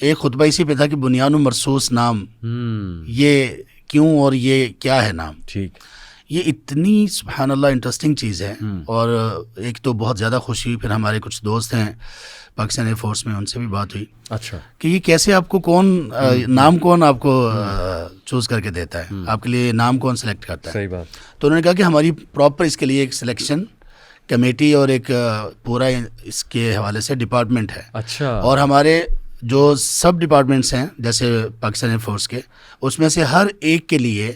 ایک خطبہ اسی پہ تھا کہ بنیان مرصوص نام یہ کیوں اور یہ کیا ہے نام. ٹھیک. یہ اتنی سبحان اللہ انٹرسٹنگ چیز ہے. اور ایک تو بہت زیادہ خوشی ہوئی, پھر ہمارے کچھ دوست ہیں پاکستان ایئر فورس میں, ان سے بھی بات ہوئی. اچھا. کہ یہ کیسے آپ کو نام کون آپ کو چوز کر کے دیتا ہے, آپ کے لیے نام کون سلیکٹ کرتا ہے. صحیح بات. تو انہوں نے کہا کہ ہماری پراپر اس کے لیے ایک سلیکشن کمیٹی اور ایک پورا اس کے حوالے سے ڈپارٹمنٹ ہے. اچھا. اور ہمارے جو سب ڈپارٹمنٹس ہیں جیسے پاکستان ایئر فورس کے, اس میں سے ہر ایک کے لیے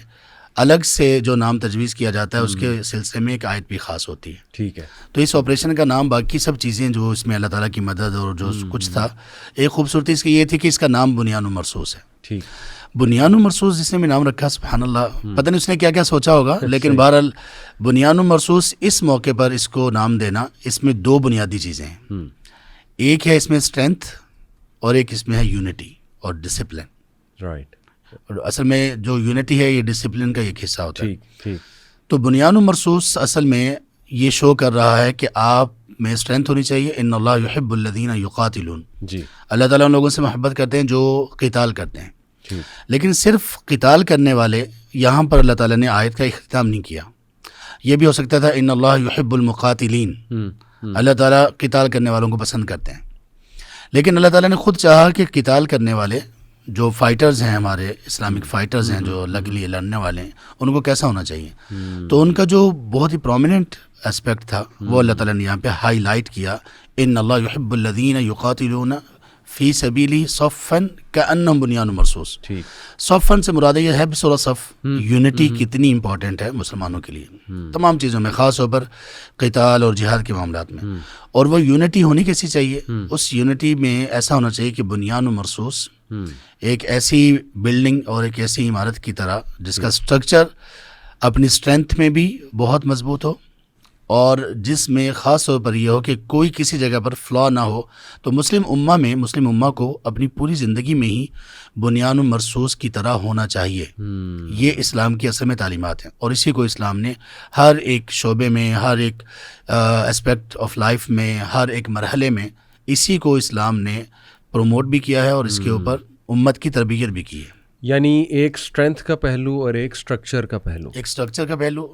الگ سے جو نام تجویز کیا جاتا ہے اس کے سلسلے میں ایک آیت بھی خاص ہوتی ہے. ٹھیک ہے. تو اس آپریشن کا نام, باقی سب چیزیں جو اس میں اللہ تعالیٰ کی مدد اور جو کچھ تھا, ایک خوبصورتی اس کی یہ تھی کہ اس کا نام بنیان مرصوص ہے. ٹھیک. بنیان مرصوص جس نے بھی نام رکھا, سبحان اللہ, پتہ نہیں اس نے کیا کیا سوچا ہوگا, لیکن بہرحال بنیان مرصوص اس موقع پر اس کو نام دینا, اس میں دو بنیادی چیزیں ہیں. ایک ہے اس میں اسٹرینتھ اور ایک اس میں ہے یونٹی اور ڈسپلن. رائٹ. اور اصل میں جو یونٹی ہے یہ ڈسپلن کا ایک حصہ ہوتا ہے. ٹھیک. ٹھیک. تو بنیان مرصوص اصل میں یہ شو کر رہا ہے کہ آپ میں اسٹرینتھ ہونی چاہیے. ان اللہ یحب الذین یقاتلون. جی. اللہ تعالیٰ ان لوگوں سے محبت کرتے ہیں جو قتال کرتے ہیں. لیکن صرف قتال کرنے والے یہاں پر اللہ تعالیٰ نے آیت کا اختتام نہیں کیا. یہ بھی ہو سکتا تھا ان اللہ یحب المقاتلین, اللہ تعالیٰ قتال کرنے والوں کو پسند کرتے ہیں. لیکن اللہ تعالیٰ نے خود چاہا کہ قتال کرنے والے جو فائٹرز ہیں, ہمارے اسلامک فائٹرز ہیں جو اللہ کے لیے لڑنے والے ہیں, ان کو کیسا ہونا چاہیے. تو ان کا جو بہت ہی پرومیننٹ اسپیکٹ تھا وہ اللہ تعالیٰ نے یہاں پہ ہائی لائٹ کیا. ان اللہ یحب الذین یقاتلون فی سبیلہ صفا کأنہم بنیان مرصوص. صفا سے مراد یہ ہے بسورہ صف. یونٹی کتنی امپورٹنٹ ہے مسلمانوں کے لیے تمام چیزوں میں, خاص طور پر قتال اور جہاد کے معاملات میں. اور وہ یونٹی ہونی کیسی چاہیے, اس یونٹی میں ایسا ہونا چاہیے کہ بنیان مرصوص ایک ایسی بلڈنگ اور ایک ایسی عمارت کی طرح جس کا سٹرکچر اپنی اسٹرینتھ میں بھی بہت مضبوط ہو اور جس میں خاص طور پر یہ ہو کہ کوئی کسی جگہ پر فلا نہ ہو. تو مسلم امہ کو اپنی پوری زندگی میں ہی بنیان مرصوص کی طرح ہونا چاہیے. یہ اسلام کی اصل میں تعلیمات ہیں, اور اسی کو اسلام نے ہر ایک شعبے میں, ہر ایک اسپیکٹ آف لائف میں, ہر ایک مرحلے میں اسی کو اسلام نے پروموٹ بھی کیا ہے اور اس کے اوپر امت کی تربیت بھی کی ہے. یعنی ایک اسٹرینتھ کا پہلو اور ایک اسٹرکچر کا پہلو. ایک اسٹرکچر کا پہلو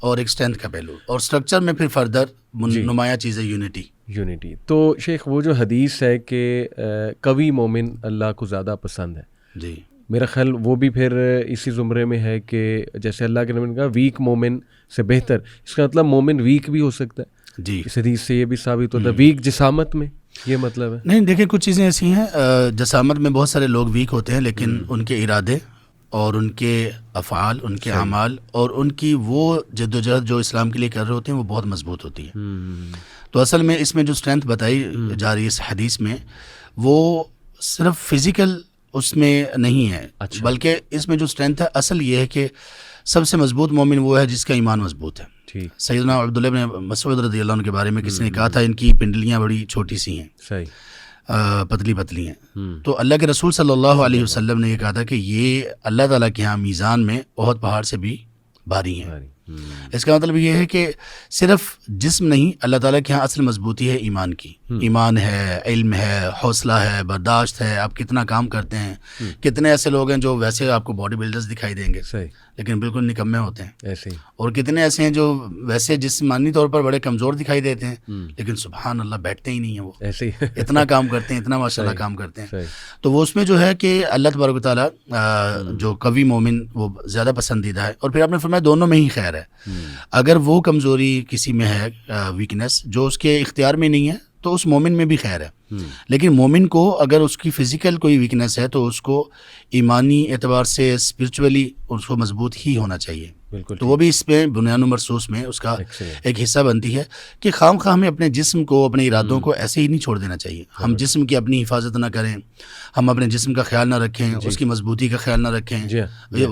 اور ایک اسٹرینتھ کا پہلو, اور اسٹرکچر میں پھر فردر نمایاں چیز ہے یونٹی. تو شیخ وہ جو حدیث ہے کہ قوی مومن اللہ کو زیادہ پسند ہے, جی, میرا خیال وہ بھی پھر اسی زمرے میں ہے کہ جیسے اللہ کے نبی نے کہا ویک مومن سے بہتر, اس کا مطلب مومن ویک بھی ہو سکتا ہے. جی, اس حدیث سے یہ بھی ثابت ہوتا ہے. ویک جسامت میں یہ مطلب ہے نہیں. دیکھیں کچھ چیزیں ایسی ہیں, جسامت میں بہت سارے لوگ ویک ہوتے ہیں, لیکن ان کے ارادے اور ان کے افعال, ان کے اعمال اور ان کی وہ جد و جہد جو اسلام کے لیے کر رہے ہوتے ہیں وہ بہت مضبوط ہوتی ہے. تو اصل میں اس میں جو اسٹرینتھ بتائی جا رہی ہے اس حدیث میں, وہ صرف فزیکل اس میں نہیں ہے, بلکہ اس میں جو اسٹرینتھ ہے اصل یہ ہے کہ سب سے مضبوط مومن وہ ہے جس کا ایمان مضبوط ہے. سیدنا عبداللہ بن مسعود رضی اللہ عنہ کے بارے میں کسی نے کہا تھا ان کی پنڈلیاں بڑی چھوٹی سی ہیں, صحیح, پتلی پتلی ہیں. تو اللہ کے رسول صلی اللہ علیہ وسلم نے یہ کہا تھا کہ یہ اللہ تعالیٰ کے ہاں میزان میں احد پہاڑ سے بھی بھاری ہیں. اس کا مطلب یہ ہے کہ صرف جسم نہیں, اللہ تعالیٰ کے ہاں اصل مضبوطی ہے ایمان کی. ایمان ہے, علم ہے, حوصلہ ہے, برداشت ہے, آپ کتنا کام کرتے ہیں. کتنے ایسے لوگ ہیں جو ویسے آپ کو باڈی بلڈرز دکھائی دیں گے لیکن بالکل نکمے ہوتے ہیں ایسے ہی, اور کتنے ایسے ہیں جو ویسے جسمانی طور پر بڑے کمزور دکھائی دیتے ہیں لیکن سبحان اللہ بیٹھتے ہی نہیں ہیں, وہ ایسے ہی اتنا کام کرتے ہیں, اتنا ماشاءاللہ کام کرتے ہیں. تو وہ اس میں جو ہے کہ اللہ تبارک و تعالیٰ جو قوی مومن وہ زیادہ پسندیدہ ہے. اور پھر آپ نے فرمایا دونوں میں ہی خیر ہے. اگر وہ کمزوری کسی میں ہے, ویکنس جو اس کے اختیار میں نہیں ہے, تو اس مومن میں بھی خیر ہے. لیکن مومن کو اگر اس کی فزیکل کوئی ویکنس ہے تو اس کو ایمانی اعتبار سے اسپرچولی اس کو مضبوط ہی ہونا چاہیے. تو وہ بھی اس میں بنیان مرصوص میں اس کا ایک حصہ بنتی ہے کہ خام خواہ ہمیں اپنے جسم کو, اپنے ارادوں کو ایسے ہی نہیں چھوڑ دینا چاہیے. ہم جسم کی اپنی حفاظت نہ کریں, ہم اپنے جسم کا خیال نہ رکھیں, اس کی مضبوطی کا خیال نہ رکھیں.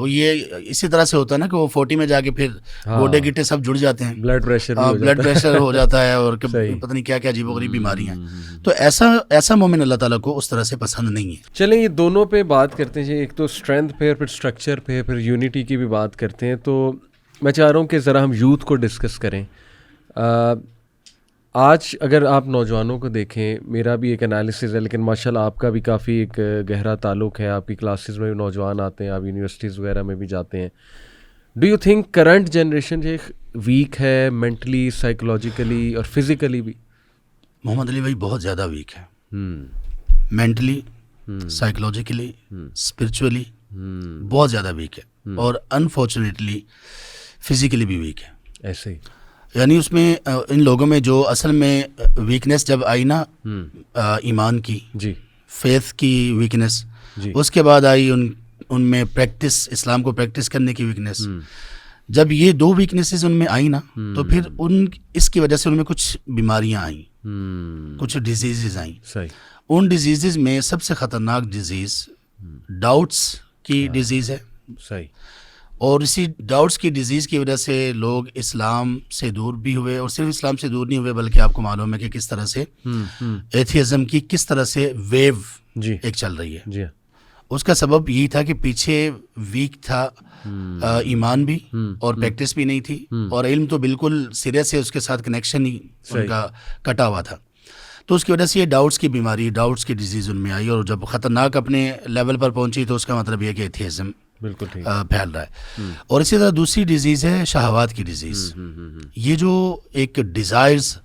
یہ اسی طرح سے ہوتا ہے نا کہ وہ 40 میں جا کے پھر گوڈے گٹے سب جڑ جاتے ہیں, بلڈ پریشر ہو جاتا ہے اور پتہ نہیں کیا کیا عجیب و غریب بیماریاں. تو ایسا مومن اللہ تعالیٰ کو اس طرح سے پسند نہیں ہے. چلیں یہ دونوں پہ بات کرتے ہیں, ایک تو اسٹرینتھ پہ, پھر اسٹرکچر پہ, پھر یونٹی کی بھی بات کرتے ہیں. تو میں چاہ رہا ہوں کہ ذرا ہم یوتھ کو ڈسکس کریں. آج اگر آپ نوجوانوں کو دیکھیں، میرا بھی ایک انالیسز ہے لیکن ماشاءاللہ آپ کا بھی کافی ایک گہرا تعلق ہے، آپ کی کلاسز میں بھی نوجوان آتے ہیں، آپ یونیورسٹیز وغیرہ میں بھی جاتے ہیں. Do you think current generation weak ہے مینٹلی، سائیکولوجیکلی اور فزیکلی بھی؟ محمد علی بھائی بہت زیادہ ویک ہے، مینٹلی، سائیکولوجیکلی، اسپرچولی بہت زیادہ ویک ہے، اور انفارچونیٹلی فزیکلی بھی ویک ہے. ایسے ہی یعنی اس میں ان لوگوں میں جو اصل میں ویکنیس جب آئی نا ایمان کی، جی، فیتھ کی ویکنیس، جی، اس کے بعد آئی ان میں پریکٹس، اسلام کو پریکٹس کرنے کی ویکنیس. جب یہ دو ویکنیسز ان میں آئی نا تو پھر اس کی وجہ سے ان میں کچھ بیماریاں آئیں، کچھ ڈیزیزز آئیں. صحیح. ان ڈیزیزز میں سب سے خطرناک ڈیزیز ڈاؤٹس کی ڈیزیز ہے. صحیح. اور اسی ڈاؤٹس کی ڈیزیز کی وجہ سے لوگ اسلام سے دور بھی ہوئے، اور صرف اسلام سے دور نہیں ہوئے بلکہ آپ کو معلوم ہے کہ کس طرح سے ایتھیزم کی کس طرح سے ویو ایک چل رہی ہے. جی. اس کا سبب یہی تھا کہ پیچھے ویک تھا ایمان بھی، اور پریکٹس بھی نہیں تھی، اور علم تو بالکل سرے سے اس کے ساتھ کنیکشن ہی ان کا کٹا ہوا تھا. تو اس کی وجہ سے یہ ڈاؤٹس کی بیماری، ڈاؤٹس کی ڈیزیز ان میں آئی، اور جب خطرناک اپنے لیول پر پہنچی تو اس کا مطلب یہ کہ ایتھیزم بالکل پھیل رہا ہے. اور اسی طرح دوسری ڈیزیز ہے شہوات کی ڈیزیز. یہ جو ایک ڈیزائرز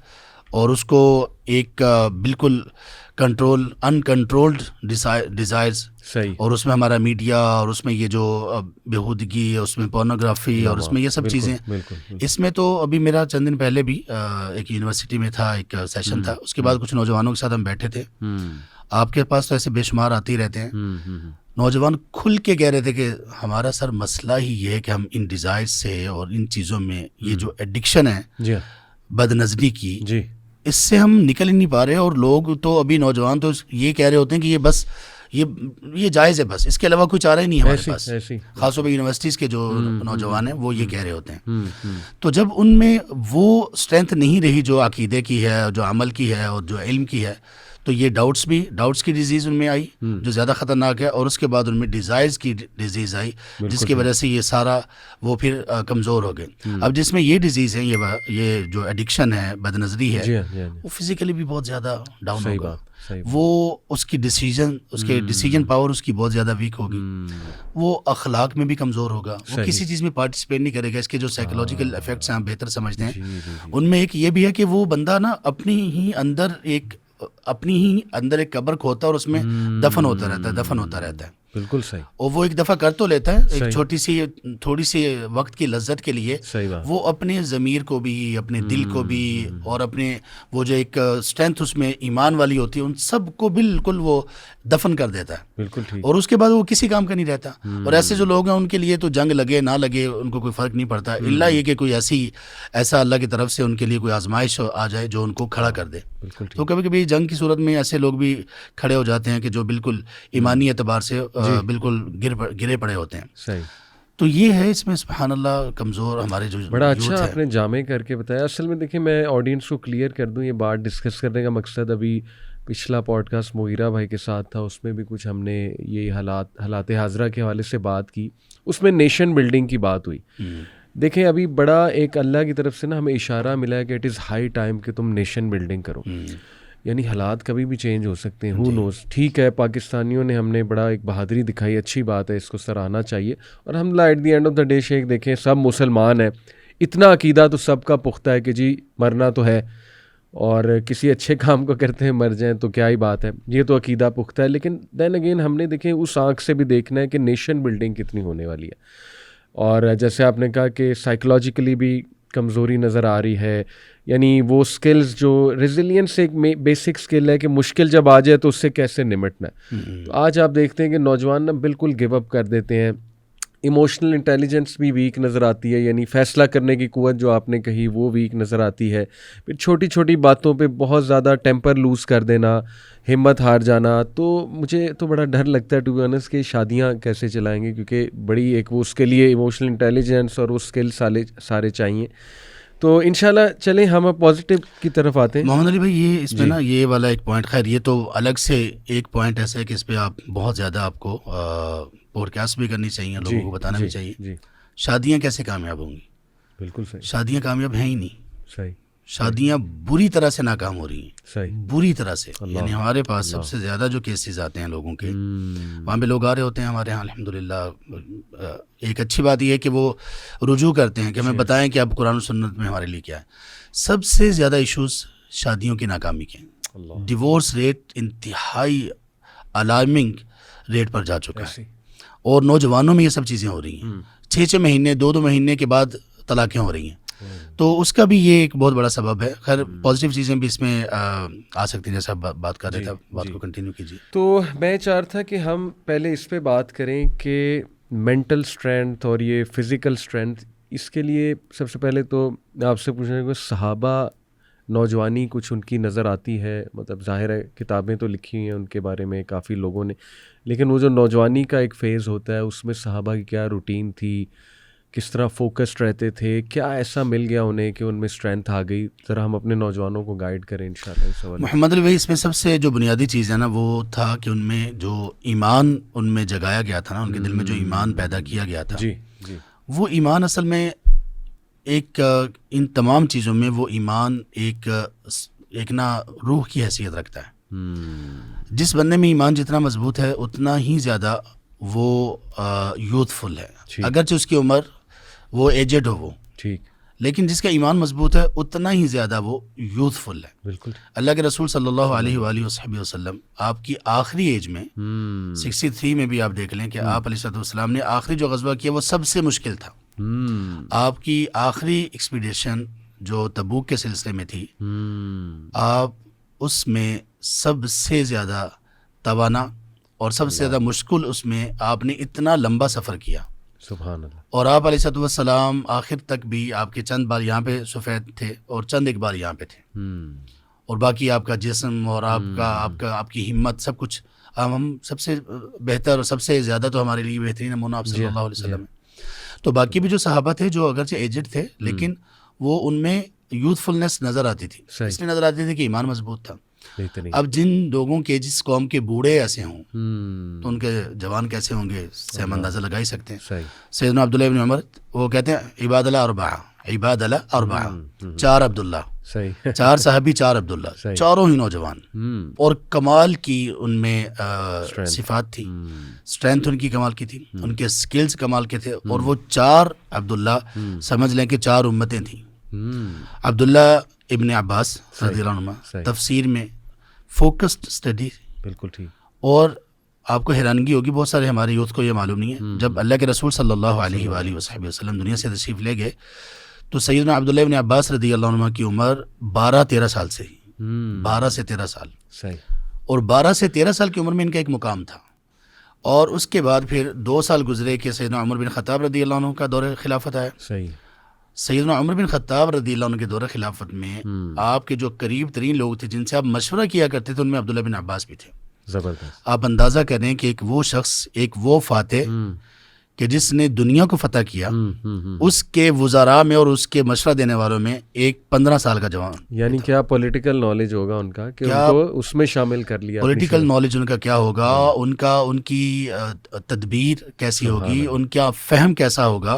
اور اس کو ایک بالکل انکنٹرولڈ ڈیزائرز، اور اس میں ہمارا میڈیا، اور اس میں یہ جو بےہودگی، اس میں پورنوگرافی، اور اس میں یہ سب چیزیں. اس میں تو ابھی میرا چند دن پہلے بھی ایک یونیورسٹی میں تھا، ایک سیشن تھا، اس کے بعد کچھ نوجوانوں کے ساتھ ہم بیٹھے تھے. آپ کے پاس تو ایسے بے شمار آتے ہی رہتے ہیں. نوجوان کھل کے کہہ رہے تھے کہ ہمارا سر مسئلہ ہی یہ ہے کہ ہم ان ڈیزائر سے اور ان چیزوں میں یہ جو ایڈکشن ہے بد نظری کی، اس سے ہم نکل ہی نہیں پا رہے. اور لوگ تو ابھی نوجوان تو یہ کہہ رہے ہوتے ہیں کہ یہ بس یہ جائز ہے، بس اس کے علاوہ کوئی چارہ ہی نہیں ہمارے پاس. خاص طور پہ یونیورسٹیز کے جو نوجوان ہیں وہ یہ کہہ رہے ہوتے ہیں. تو جب ان میں وہ اسٹرینتھ نہیں رہی جو عقیدے کی ہے، جو عمل کی ہے، اور جو علم کی ہے، تو یہ ڈاؤٹس کی ڈیزیز ان میں آئی جو زیادہ خطرناک ہے. اور اس کے بعد ان میں ڈیزائرز کی ڈیزیز آئی، جس کی وجہ سے یہ سارا وہ پھر کمزور ہو گئے. اب جس میں یہ ڈیزیز ہے، یہ جو ایڈکشن ہے، بد نظری ہے، وہ فزیکلی بھی بہت زیادہ ڈاؤن ہوگا. وہ اس کے ڈیسیجن پاور اس کی بہت زیادہ ویک ہوگی. وہ اخلاق میں بھی کمزور ہوگا. وہ کسی چیز میں پارٹیسپیٹ نہیں کرے گا. اس کے جو سائیکولوجیکل افیکٹس ہیں آپ بہتر سمجھتے ہیں. ان میں ایک یہ بھی ہے کہ وہ بندہ نا اپنی ہی اندر ایک قبر کھوتا ہے، اور اس میں دفن ہوتا رہتا ہے. بالکل صحیح. اور وہ ایک دفعہ کر تو لیتا ہے ایک تھوڑی سی وقت کی لذت کے لیے. وہ اپنے ضمیر کو بھی، اپنے دل کو بھی، اور اپنے وہ جو ایک اسٹرینتھ اس میں ایمان والی ہوتی ہے، ان سب کو بالکل وہ دفن کر دیتا ہے. بالکل ٹھیک. اور اس کے بعد وہ کسی کام کا نہیں رہتا. اور ایسے جو لوگ ہیں ان کے لیے تو جنگ لگے نہ لگے ان کو کوئی فرق نہیں پڑتا، الا یہ کہ کوئی ایسا اللہ کی طرف سے ان کے لیے کوئی آزمائش آ جائے جو ان کو کھڑا کر دے. تو کبھی کبھی جنگ کی صورت میں ایسے لوگ بھی کھڑے ہو جاتے ہیں کہ جو بالکل ایمانی اعتبار سے بالکل گرے پڑے ہوتے ہیں. صحیح. تو یہ ہے اس میں سبحان اللہ کمزور ہمارے جو بڑا اچھا آپ نے جامع کر کے بتایا. اصل میں دیکھیں میں آڈینس کو کلیئر کر دوں، یہ بات ڈسکس کرنے کا مقصد ابھی پچھلا پوڈ کاسٹ مغیرہ بھائی کے ساتھ تھا، اس میں بھی کچھ ہم نے یہ حالات حاضرہ کے حوالے سے بات کی. اس میں نیشن بلڈنگ کی بات ہوئی. دیکھیں ابھی بڑا ایک اللہ کی طرف سے نا ہمیں اشارہ ملا ہے کہ اٹ از ہائی ٹائم کہ تم نیشن بلڈنگ کرو. یعنی حالات کبھی بھی چینج ہو سکتے ہیں، ہو نوز. ٹھیک ہے پاکستانیوں نے ہم نے بڑا ایک بہادری دکھائی، اچھی بات ہے، اس کو سراہنا چاہیے. اور الحمدللہ at the end of the day شیخ دیکھیں سب مسلمان ہیں، اتنا عقیدہ تو سب کا پختہ ہے کہ جی مرنا تو ہے، اور کسی اچھے کام کو کرتے ہیں مر جائیں تو کیا ہی بات ہے، یہ تو عقیدہ پختہ ہے. لیکن دین اگین ہم نے دیکھیں اس آنکھ سے بھی دیکھنا ہے کہ نیشن بلڈنگ کتنی ہونے والی ہے. اور جیسے آپ نے کہا کہ سائیکولوجیکلی بھی کمزوری نظر آ رہی ہے. یعنی وہ سکلز جو ریزیلینس ایک بیسک سکل ہے کہ مشکل جب آ جائے تو اس سے کیسے نمٹنا ہے. تو آج آپ دیکھتے ہیں کہ نوجوان نا بالکل گیو اپ کر دیتے ہیں. ایموشنل انٹیلیجنس بھی ویک نظر آتی ہے، یعنی فیصلہ کرنے کی قوت جو آپ نے کہی وہ ویک نظر آتی ہے. پھر چھوٹی چھوٹی باتوں پہ بہت زیادہ ٹیمپر لوز کر دینا، ہمت ہار جانا. تو مجھے تو بڑا ڈر لگتا ہے ٹو بی آنیسٹ کہ شادیاں کیسے چلائیں گے، کیونکہ بڑی ایک وہ اس کے لیے ایموشنل انٹیلیجنس اور وہ اسکل سارے چاہیے. تو انشاءاللہ چلیں ہم اب پازیٹیو کی طرف آتے ہیں. محمد علی بھائی یہ اس میں نا یہ والا ایک پوائنٹ، خیر یہ تو الگ سے ایک پوائنٹ ایسا ہے کہ اس پہ آپ بہت زیادہ آپ کو پوڈ کاسٹ بھی کرنی چاہیے، لوگوں کو بتانا بھی چاہیے. شادیاں کیسے کامیاب ہوں گی؟ بالکل صحیح. شادیاں کامیاب ہیں ہی نہیں. صحیح. شادیاں بری طرح سے ناکام ہو رہی ہیں, صحیح, بری طرح سے. یعنی ہمارے پاس سب سے زیادہ جو کیسز آتے ہیں لوگوں کے, وہاں پہ لوگ آ رہے ہوتے ہیں ہمارے یہاں الحمدللہ. ایک اچھی بات یہ ہے کہ وہ رجوع کرتے ہیں کہ ہمیں بتائیں کہ اب قرآن و سنت میں ہمارے لیے کیا ہے. سب سے زیادہ ایشوز شادیوں کی ناکامی کے ہیں. ڈیورس ریٹ انتہائی الارمنگ ریٹ پر جا چکا ہے, اور نوجوانوں میں یہ سب چیزیں ہو رہی ہیں. 6 مہینے 2 مہینے کے بعد طلاقیں ہو رہی ہیں. تو اس کا بھی یہ ایک بہت بڑا سبب ہے. خیر پازیٹیو چیزیں بھی اس میں آ سکتی ہیں, جیسا بات کر رہے تھے, بات کو کنٹینیو کیجیے. تو میں چاہ رہا تھا کہ ہم پہلے اس پہ بات کریں کہ مینٹل اسٹرینتھ اور یہ فزیکل اسٹرینتھ, اس کے لیے سب سے پہلے تو میں آپ سے پوچھنا کہ صحابہ نوجوانی کچھ ان کی نظر آتی ہے, مطلب ظاہر ہے کتابیں تو لکھی ہیں ان کے بارے میں کافی لوگوں نے, لیکن وہ جو نوجوانی کا ایک فیز ہوتا ہے اس میں صحابہ کی کیا روٹین تھی, کس طرح فوکسڈ رہتے تھے, کیا ایسا مل گیا انہیں کہ ان میں اسٹرینتھ آ گئی؟ ذرا ہم اپنے نوجوانوں کو گائیڈ کریں انشاءاللہ اس حوالے. محمد علی بھائی, اس میں سب سے جو بنیادی چیز ہے نا وہ تھا کہ ان میں جو ایمان ان میں جگایا گیا تھا نا, ان کے دل میں جو ایمان پیدا کیا گیا تھا, جی جی, وہ ایمان اصل میں ایک ان تمام چیزوں میں وہ ایمان ایک نا روح کی حیثیت رکھتا ہے. جس بندے میں ایمان جتنا مضبوط ہے اتنا ہی زیادہ وہ یوتھفل ہے, اگرچہ اس کی عمر وہ ایجڈ ہو وہ ٹھیک, لیکن جس کا ایمان مضبوط ہے اتنا ہی زیادہ وہ یوتھفل ہے. بالکل. اللہ کے رسول صلی اللہ علیہ وآلہ وصحبہ وسلم آپ کی آخری ایج میں 63 میں بھی آپ دیکھ لیں کہ آپ علیہ السلام نے آخری جو غزوہ کیا وہ سب سے مشکل تھا. آپ کی آخری ایکسپیڈیشن جو تبوک کے سلسلے میں تھی, آپ اس میں سب سے زیادہ توانا اور سب سے زیادہ مشکل, اس میں آپ نے اتنا لمبا سفر کیا. سبحان اللہ. اور آپ علیہ السلام آخر تک بھی آپ کے چند بار یہاں پہ سفید تھے اور چند ایک بار یہاں پہ تھے, اور باقی آپ کا جسم اور آپ کی ہمت سب کچھ, ہم سب سے بہتر اور سب سے زیادہ تو ہمارے لیے بہترین نمونہ آپ صلی اللہ علیہ وسلم ہے. تو باقی بھی جو صحابہ تھے جو اگرچہ ایجڈ تھے لیکن وہ ان میں یوتھفلنس نظر آتی تھی, اس لیے نظر آتی تھی کہ ایمان مضبوط تھا. اب جن لوگوں کے جس قوم کے بوڑھے ایسے ہوں تو ان کے جوان کیسے ہوں گے سے ہم اندازہ لگا ہی سکتے ہیں. سیدنا عبداللہ ابن عمر وہ کہتے ہیں عباد اللہ اربعہ, 4 عبداللہ, 4 صحابی 4 عبداللہ, چاروں ہی نوجوان, اور کمال کی ان میں صفات تھی, اسٹرینتھ ان کی کمال کی تھی, ان کے سکلز کمال کے تھے, اور وہ 4 عبداللہ سمجھ لیں کہ 4 امتیں تھیں. عبداللہ ابن عباس رضی اللہ عنہ تفسیر میں فوکسڈ اسٹڈی, بالکل ٹھیک. اور آپ کو حیرانگی ہوگی, بہت سارے ہمارے یوتھ کو یہ معلوم نہیں ہے, جب اللہ کے رسول صلی اللہ علیہ وآلہ وصحبہ وسلم دنیا سے تشریف لے گئے تو سیدنا عبداللہ ابن عباس رضی اللہ عنہ کی عمر 12-13 سال سے, 12 سے 13 سال, اور 12 سے 13 سال کی عمر میں ان کا ایک مقام تھا. اور اس کے بعد پھر 2 سال گزرے کہ سیدنا عمر بن خطاب رضی اللہ عنہ کا دور خلافت آیا. سیدنا عمر بن خطاب رضی اللہ عنہ کے دور خلافت میں آپ کے جو قریب ترین لوگ تھے جن سے آپ مشورہ کیا کرتے تھے, ان میں عبداللہ بن عباس بھی تھے. زبردست. آپ اندازہ کریں کہ ایک وہ شخص, ایک وہ فاتح کہ جس نے دنیا کو فتح کیا, اس کے وزراء میں اور اس کے مشورہ دینے والوں میں ایک 15 سال کا جوان, یعنی کیا پولیٹیکل نالج ہوگا ان کا کہ ان کو اس میں شامل کر لیا, پولیٹیکل نالج ان کا کیا ہوگا, ان کی تدبیر کیسی ہوگی, ان کا فہم کیسا ہوگا.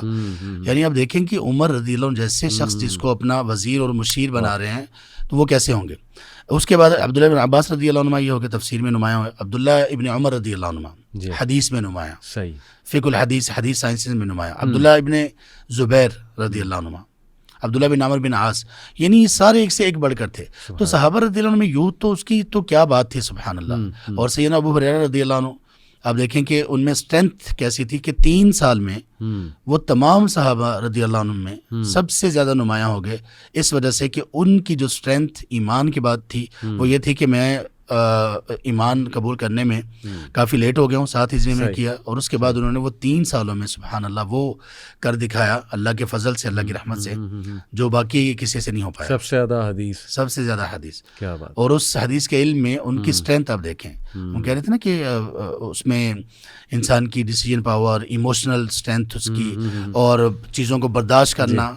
یعنی آپ دیکھیں کہ عمر رضی اللہ عنہ جیسے شخص جس کو اپنا وزیر اور مشیر بنا رہے ہیں تو وہ کیسے ہوں گے. اس کے بعد عبداللہ بن عباس رضی اللہ عنہ یہ ہو گیا تفسیر میں نمایاں ہوئے, عبداللہ ابن عمر رضی اللہ عنہ حدیث میں نمایاں, صحیح, فقہ الحدیث, حدیث سائنسز میں نمایاں, عبداللہ ابن زبیر رضی اللہ عنہ, عبداللہ بن عمر بن عاص, یعنی سارے ایک سے ایک بڑھ کر تھے. تو صحابہ رضی اللہ عنہ میں یوتھ تو اس کی تو کیا بات تھی, سبحان اللہ. اور سیدنا ابو ہریرہ رضی اللہ عنہ, آپ دیکھیں کہ ان میں اسٹرینتھ کیسی تھی کہ 3 سال میں وہ تمام صحابہ رضی اللہ عنہ میں سب سے زیادہ نمایاں ہو گئے, اس وجہ سے کہ ان کی جو اسٹرینتھ ایمان کی بات تھی وہ یہ تھی کہ میں ایمان قبول کرنے میں کافی لیٹ ہو گیا ہوں, 7 ہجری میں کیا, اور اس کے بعد انہوں نے وہ 3 سالوں میں سبحان اللہ وہ کر دکھایا اللہ کے فضل سے, اللہ کی رحمت سے, جو باقی کسی سے نہیں ہو پایا. سب سے زیادہ حدیث, کیا بات. اور اس حدیث کے علم میں ان کی اسٹرینتھ آپ دیکھیں, وہ کہہ رہے تھے نا کہ اس میں انسان کی ڈیسیجن پاور, ایموشنل اسٹرینتھ اس کی, اور چیزوں کو برداشت کرنا.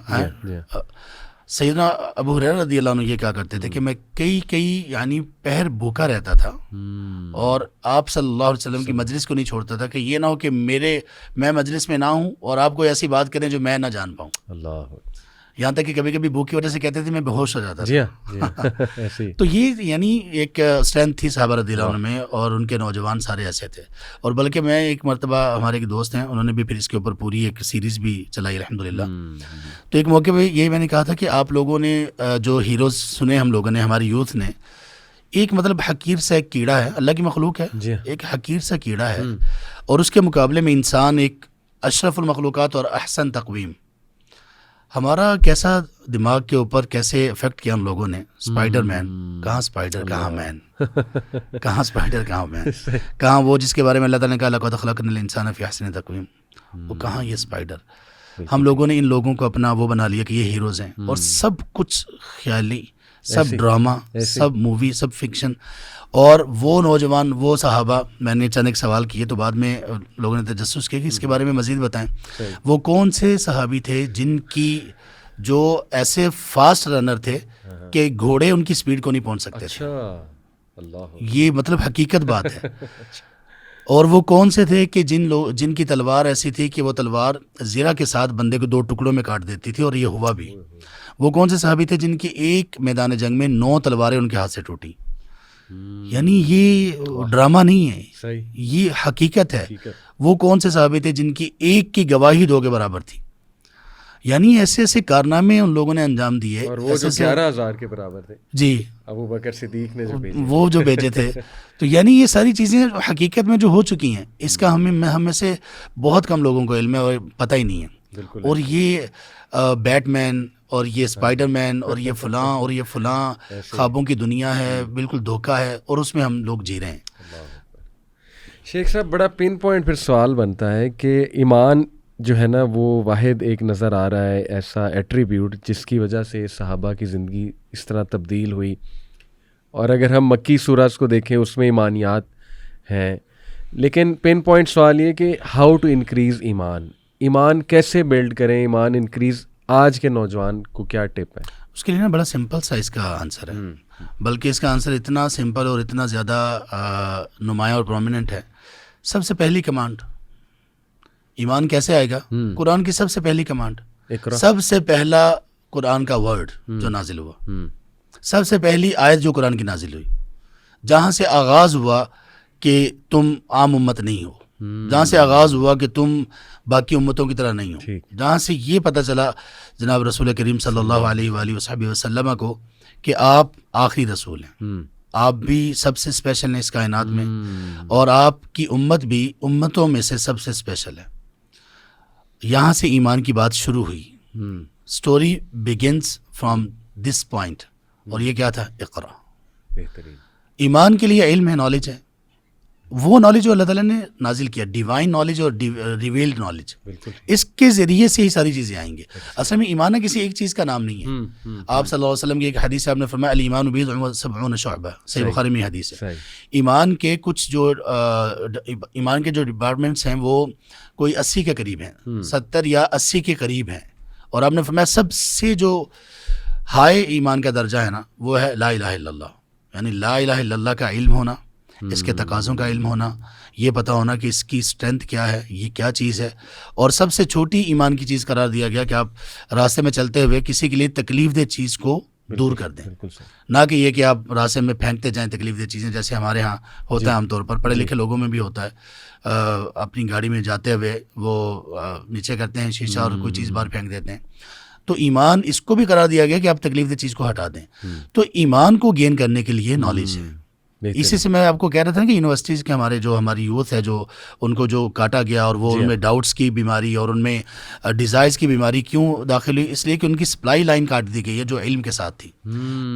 سیدنا ابو ہریرہ رضی اللہ عنہ یہ کہا کرتے تھے کہ میں کئی یعنی پہر بھوکا رہتا تھا, اور آپ صلی اللہ علیہ وسلم کی مجلس کو نہیں چھوڑتا تھا کہ یہ نہ ہو کہ میں مجلس میں نہ ہوں اور آپ کوئی ایسی بات کریں جو میں نہ جان پاؤں. اللہ. یہاں تک کہ کبھی کبھی بھوک کی وجہ سے کہتے تھے میں بے ہوش ہو جاتا جی تھا. ہاں ایسے ہی. تو یہ یعنی ایک اسٹرینتھ تھی صحابہ رضی اللہ عنہ میں, اور ان کے نوجوان سارے ایسے تھے. اور بلکہ میں ایک مرتبہ, ہمارے ایک دوست ہیں, انہوں نے بھی پھر اس کے اوپر پوری ایک سیریز بھی چلائی الحمدللہ. تو ایک موقع پہ یہی میں نے کہا تھا کہ آپ لوگوں نے جو ہیروز سنے ہم لوگوں نے, ہماری یوتھ نے, ایک مطلب حقیر سا ایک کیڑا ہے, اللہ کی مخلوق ہے, ایک حقیر سا کیڑا ہے, اور اس کے مقابلے میں انسان ایک اشرف المخلوقات اور احسن تقویم. ہمارا کیسا دماغ کے اوپر کیسے افیکٹ کیا ہم لوگوں نے. اسپائڈر مین, کہاں اسپائڈر کہاں مین, کہاں اسپائڈر کہاں مین, کہاں وہ جس کے بارے میں اللہ تعالیٰ نے کہا لقد خلقنا الانسان فی احسن تقویم, وہ کہاں یہ اسپائڈر. ہم لوگوں نے ان لوگوں کو اپنا وہ بنا لیا کہ یہ ہیروز ہیں, اور سب کچھ خیالی, سب ڈرامہ, سب مووی, سب فکشن. اور وہ نوجوان, وہ صحابہ, میں نے چند ایک سوال کیے تو بعد میں لوگوں نے تجسس کیا کہ اس کے بارے میں مزید بتائیں. وہ کون سے صحابی تھے جن کی جو ایسے فاسٹ رنر تھے کہ گھوڑے ان کی سپیڈ کو نہیں پہنچ سکتے تھے. یہ مطلب حقیقت بات ہے. اور وہ کون سے تھے کہ جن کی تلوار ایسی تھی کہ وہ تلوار زرہ کے ساتھ بندے کو 2 ٹکڑوں میں کاٹ دیتی تھی, اور یہ ہوا بھی. وہ کون سے صحابی تھے جن کی ایک میدان جنگ میں 9 تلواریں ان کے ہاتھ سے ٹوٹی. یعنی یہ ڈرامہ نہیں ہے, یہ حقیقت ہے. وہ کون سے صحابی تھے جن کی ایک کی گواہی 2 کے برابر تھی. یعنی ایسے ایسے کارنامے ان لوگوں نے انجام دیے, اور وہ جو 11,000 کے برابر تھے. جی, ابو بکر صدیق نے وہ جو بھیجے تھے. تو یعنی یہ ساری چیزیں حقیقت میں جو ہو چکی ہیں, اس کا ہم میں سے بہت کم لوگوں کو علم ہے اور پتہ ہی نہیں ہے. اور یہ بیٹ مین اور یہ اسپائڈر مین اور یہ فلاں اور یہ فلاں خوابوں کی دنیا ہے, بالکل دھوکہ ہے, اور اس میں ہم لوگ جی رہے ہیں. شیخ صاحب, بڑا پن پوائنٹ پھر سوال بنتا ہے کہ ایمان جو ہے نا وہ واحد ایک نظر آ رہا ہے ایسا ایٹریبیوٹ جس کی وجہ سے صحابہ کی زندگی اس طرح تبدیل ہوئی. اور اگر ہم مکی سورج کو دیکھیں اس میں ایمانیات ہیں, لیکن پن پوائنٹ سوال یہ کہ ہاؤ ٹو انکریز ایمان, ایمان کیسے بلڈ کریں, ایمان انکریز آج کے نوجوان کو کیا ٹپ ہے؟ اس کے لیے نا بڑا سمپل سا اس کا آنسر ہے, بلکہ اس کا آنسر اتنا سمپل اور اتنا زیادہ نمایاں اور پرومیننٹ ہے. سب سے پہلی کمانڈ, ایمان کیسے آئے گا؟ قرآن کی سب سے پہلی کمانڈ, سب سے پہلا قرآن کا ورڈ جو نازل ہوا, سب سے پہلی آیت جو قرآن کی نازل ہوئی, جہاں سے آغاز ہوا کہ تم عام امت نہیں ہو, جہاں سے آغاز ہوا کہ تم باقی امتوں کی طرح نہیں ہو, جہاں سے یہ پتہ چلا جناب رسول کریم صلی اللہ علیہ وآلہ وصحبہ وسلم کو کہ آپ آخری رسول ہیں, آپ بھی سب سے اسپیشل ہیں اس کائنات میں, اور آپ کی امت بھی امتوں میں سے سب سے اسپیشل ہے. یہاں سے ایمان کی بات شروع ہوئی. Story begins from this point. اور یہ کیا تھا؟ اقرا. بہترین. ایمان کے لیے علم ہے, نالج ہے, وہ نالج جو اللہ تعالیٰ نے نازل کیا, ڈیوائن نالج اور ریویلڈ نالج, اس کے ذریعے سے ہی ساری چیزیں آئیں گے. اصل میں ایمان کسی ایک چیز کا نام نہیں ہے. آپ صلی اللہ علیہ وسلم کی ایک حدیث آپ نے فرمایا الایمان بضع و سبعون شعبہ, صحیح بخاری میں حدیث ہے. ایمان کے کچھ جو ایمان کے جو ڈپارٹمنٹس ہیں وہ کوئی 80 کے قریب ہیں, 70 یا 80 کے قریب ہیں. اور آپ نے فرمایا سب سے جو ہائی ایمان کا درجہ ہے نا وہ ہے لا الہ الا اللہ, یعنی لا الہ الا اللہ کا علم ہونا, اس کے تقاضوں کا علم ہونا, یہ پتہ ہونا کہ اس کی اسٹرینتھ کیا ہے, یہ کیا چیز ہے. اور سب سے چھوٹی ایمان کی چیز قرار دیا گیا کہ آپ راستے میں چلتے ہوئے کسی کے لیے تکلیف دہ چیز کو دور کر دیں, نہ کہ یہ کہ آپ راستے میں پھینکتے جائیں تکلیف دہ چیزیں, جیسے ہمارے ہاں ہوتا ہے عام طور پر, پڑھے لکھے لوگوں میں بھی ہوتا ہے. اپنی گاڑی میں جاتے ہوئے وہ نیچے کرتے ہیں شیشہ اور کوئی چیز باہر پھینک دیتے ہیں. تو ایمان اس کو بھی قرار دیا گیا کہ آپ تکلیف دہ چیز کو ہٹا دیں. تو ایمان کو گین کرنے کے لیے نالج ہے. اسی سے میں آپ کو کہہ رہا تھا کہ یونیورسٹیز کے ہماری یوتھ ہے جو ان کو جو کاٹا گیا, اور وہ ان میں ڈاؤٹس کی بیماری اور ان میں ڈیزائرز کی بیماری کیوں داخل ہوئی, اس لیے کہ ان کی سپلائی لائن کاٹ دی گئی ہے جو علم کے ساتھ تھی.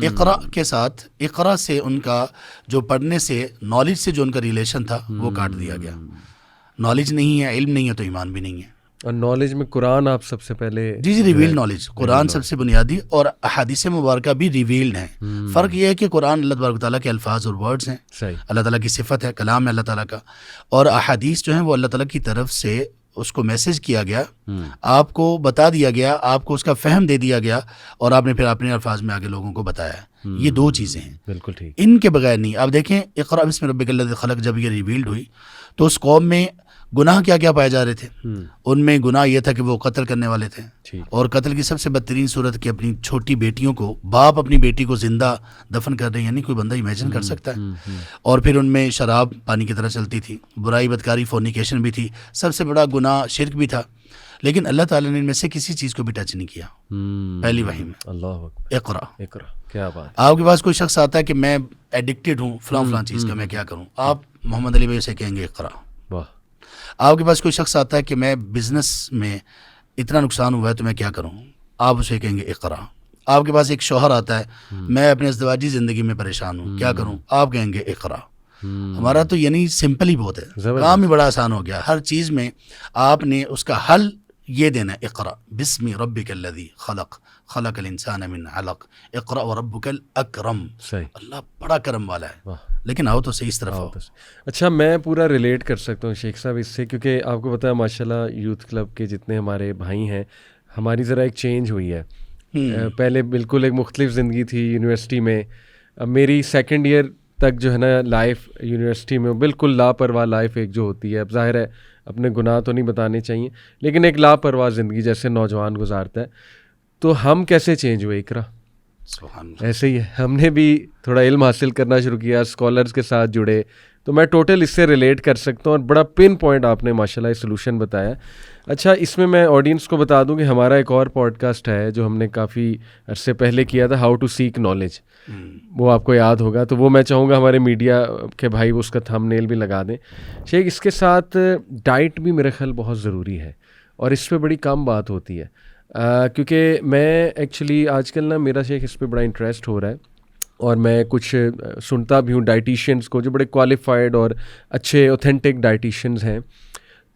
اقرا کے ساتھ, اقرا سے ان کا جو پڑھنے سے, نالج سے جو ان کا ریلیشن تھا وہ کاٹ دیا گیا. نالج نہیں ہے, علم نہیں ہے, تو ایمان بھی نہیں ہے. اور نالج میں قرآن آپ سب سے پہلے, جی ریویلڈ نالج, قرآن سب سے بنیادی, اور احادیث مبارکہ بھی ریویلڈ ہیں. فرق یہ ہے کہ قرآن اللہ تبارک و تعالیٰ کے الفاظ اور ورڈز ہیں, اللہ تعالیٰ کی صفت ہے, کلام ہے اللہ تعالیٰ کا, اور احادیث جو ہیں وہ اللہ تعالیٰ کی طرف سے اس کو میسج کیا گیا, آپ کو بتا دیا گیا, آپ کو اس کا فہم دے دیا گیا, اور آپ نے پھر اپنے الفاظ میں آگے لوگوں کو بتایا. یہ 2 چیزیں ہیں, بالکل ٹھیک, ان کے بغیر نہیں. آپ دیکھیں اقرأ بسم ربک الذی خلق, جب یہ ریویلڈ ہوئی تو اس قوم میں گناہ کیا کیا پائے جا رہے تھے. ان میں گناہ یہ تھا کہ وہ قتل کرنے والے تھے, اور قتل کی سب سے بدترین صورت کہ اپنی چھوٹی بیٹیوں کو, باپ اپنی بیٹی کو زندہ دفن کر رہے ہیں, یعنی کوئی بندہ امیجن کر سکتا ہے. اور پھر ان میں شراب پانی کی طرح چلتی تھی, برائی بدکاری فورنیکیشن بھی تھی, سب سے بڑا گناہ شرک بھی تھا. لیکن اللہ تعالیٰ نے ان میں سے کسی چیز کو بھی ٹچ نہیں کیا. پہلی وحی میں اللہ اقرا, کیا بات. آپ کے پاس کوئی شخص آتا ہے کہ میں ایڈکٹیڈ ہوں فلاں چیز کا, میں کیا کروں, آپ محمد علی بھائی سے کہیں گے اقرا. آپ کے پاس کوئی شخص آتا ہے کہ میں بزنس میں اتنا نقصان ہوا ہے تو میں کیا کروں, آپ اسے کہیں گے اقرا. آپ کے پاس ایک شوہر آتا ہے, میں اپنے ازدواجی زندگی میں پریشان ہوں, کیا کروں, آپ کہیں گے اقرا. ہمارا تو یعنی سمپل ہی بہت ہے, کام ہی بڑا آسان ہو گیا. ہر چیز میں آپ نے اس کا حل یہ دینا ہے, اقرا بسم ربک الذی خلق خلق الانسان من علق اقرا وربک الاکرم. اللہ بڑا کرم والا ہے. لیکن آؤ تو صحیح اس طرف آؤ. اچھا, میں پورا ریلیٹ کر سکتا ہوں شیخ صاحب اس سے, کیونکہ آپ کو پتہ ہے ماشاءاللہ یوتھ کلب کے جتنے ہمارے بھائی ہیں, ہماری ذرا ایک چینج ہوئی ہے. پہلے بالکل ایک مختلف زندگی تھی یونیورسٹی میں. اب میری سیکنڈ ایئر تک جو ہے نا لائف یونیورسٹی میں بالکل لاپرواہ لائف ایک جو ہوتی ہے, اب ظاہر ہے اپنے گناہ تو نہیں بتانے چاہیے, لیکن ایک لاپرواہ زندگی جیسے نوجوان گزارتا ہے. تو ہم کیسے چینج ہوئے اقرا؟ ایسے ہی ہے, ہم نے بھی تھوڑا علم حاصل کرنا شروع کیا, اسکالرز کے ساتھ جڑے, تو میں ٹوٹل اس سے ریلیٹ کر سکتا ہوں. اور بڑا پن پوائنٹ آپ نے ماشاءاللہ سولوشن بتایا. اچھا, اس میں آڈینس کو بتا دوں کہ ہمارا ایک اور پوڈ کاسٹ ہے جو ہم نے کافی عرصے پہلے کیا تھا, ہاؤ ٹو سیک نالج, وہ آپ کو یاد ہوگا. تو وہ میں چاہوں گا ہمارے میڈیا کے بھائی اس کا تھم نیل بھی لگا دیں. شیخ, اس کے ساتھ ڈائٹ بھی میرے خیال بہت ضروری ہے, اور اس پہ بڑی کم بات ہوتی ہے. کیونکہ میں ایکچولی آج کل نا میرا شیخ اس پہ بڑا انٹرسٹ ہو رہا ہے, اور میں کچھ سنتا بھی ہوں ڈائٹیشینس کو جو بڑے کوالیفائڈ اور اچھے اوتھینٹک ڈائٹیشینز ہیں.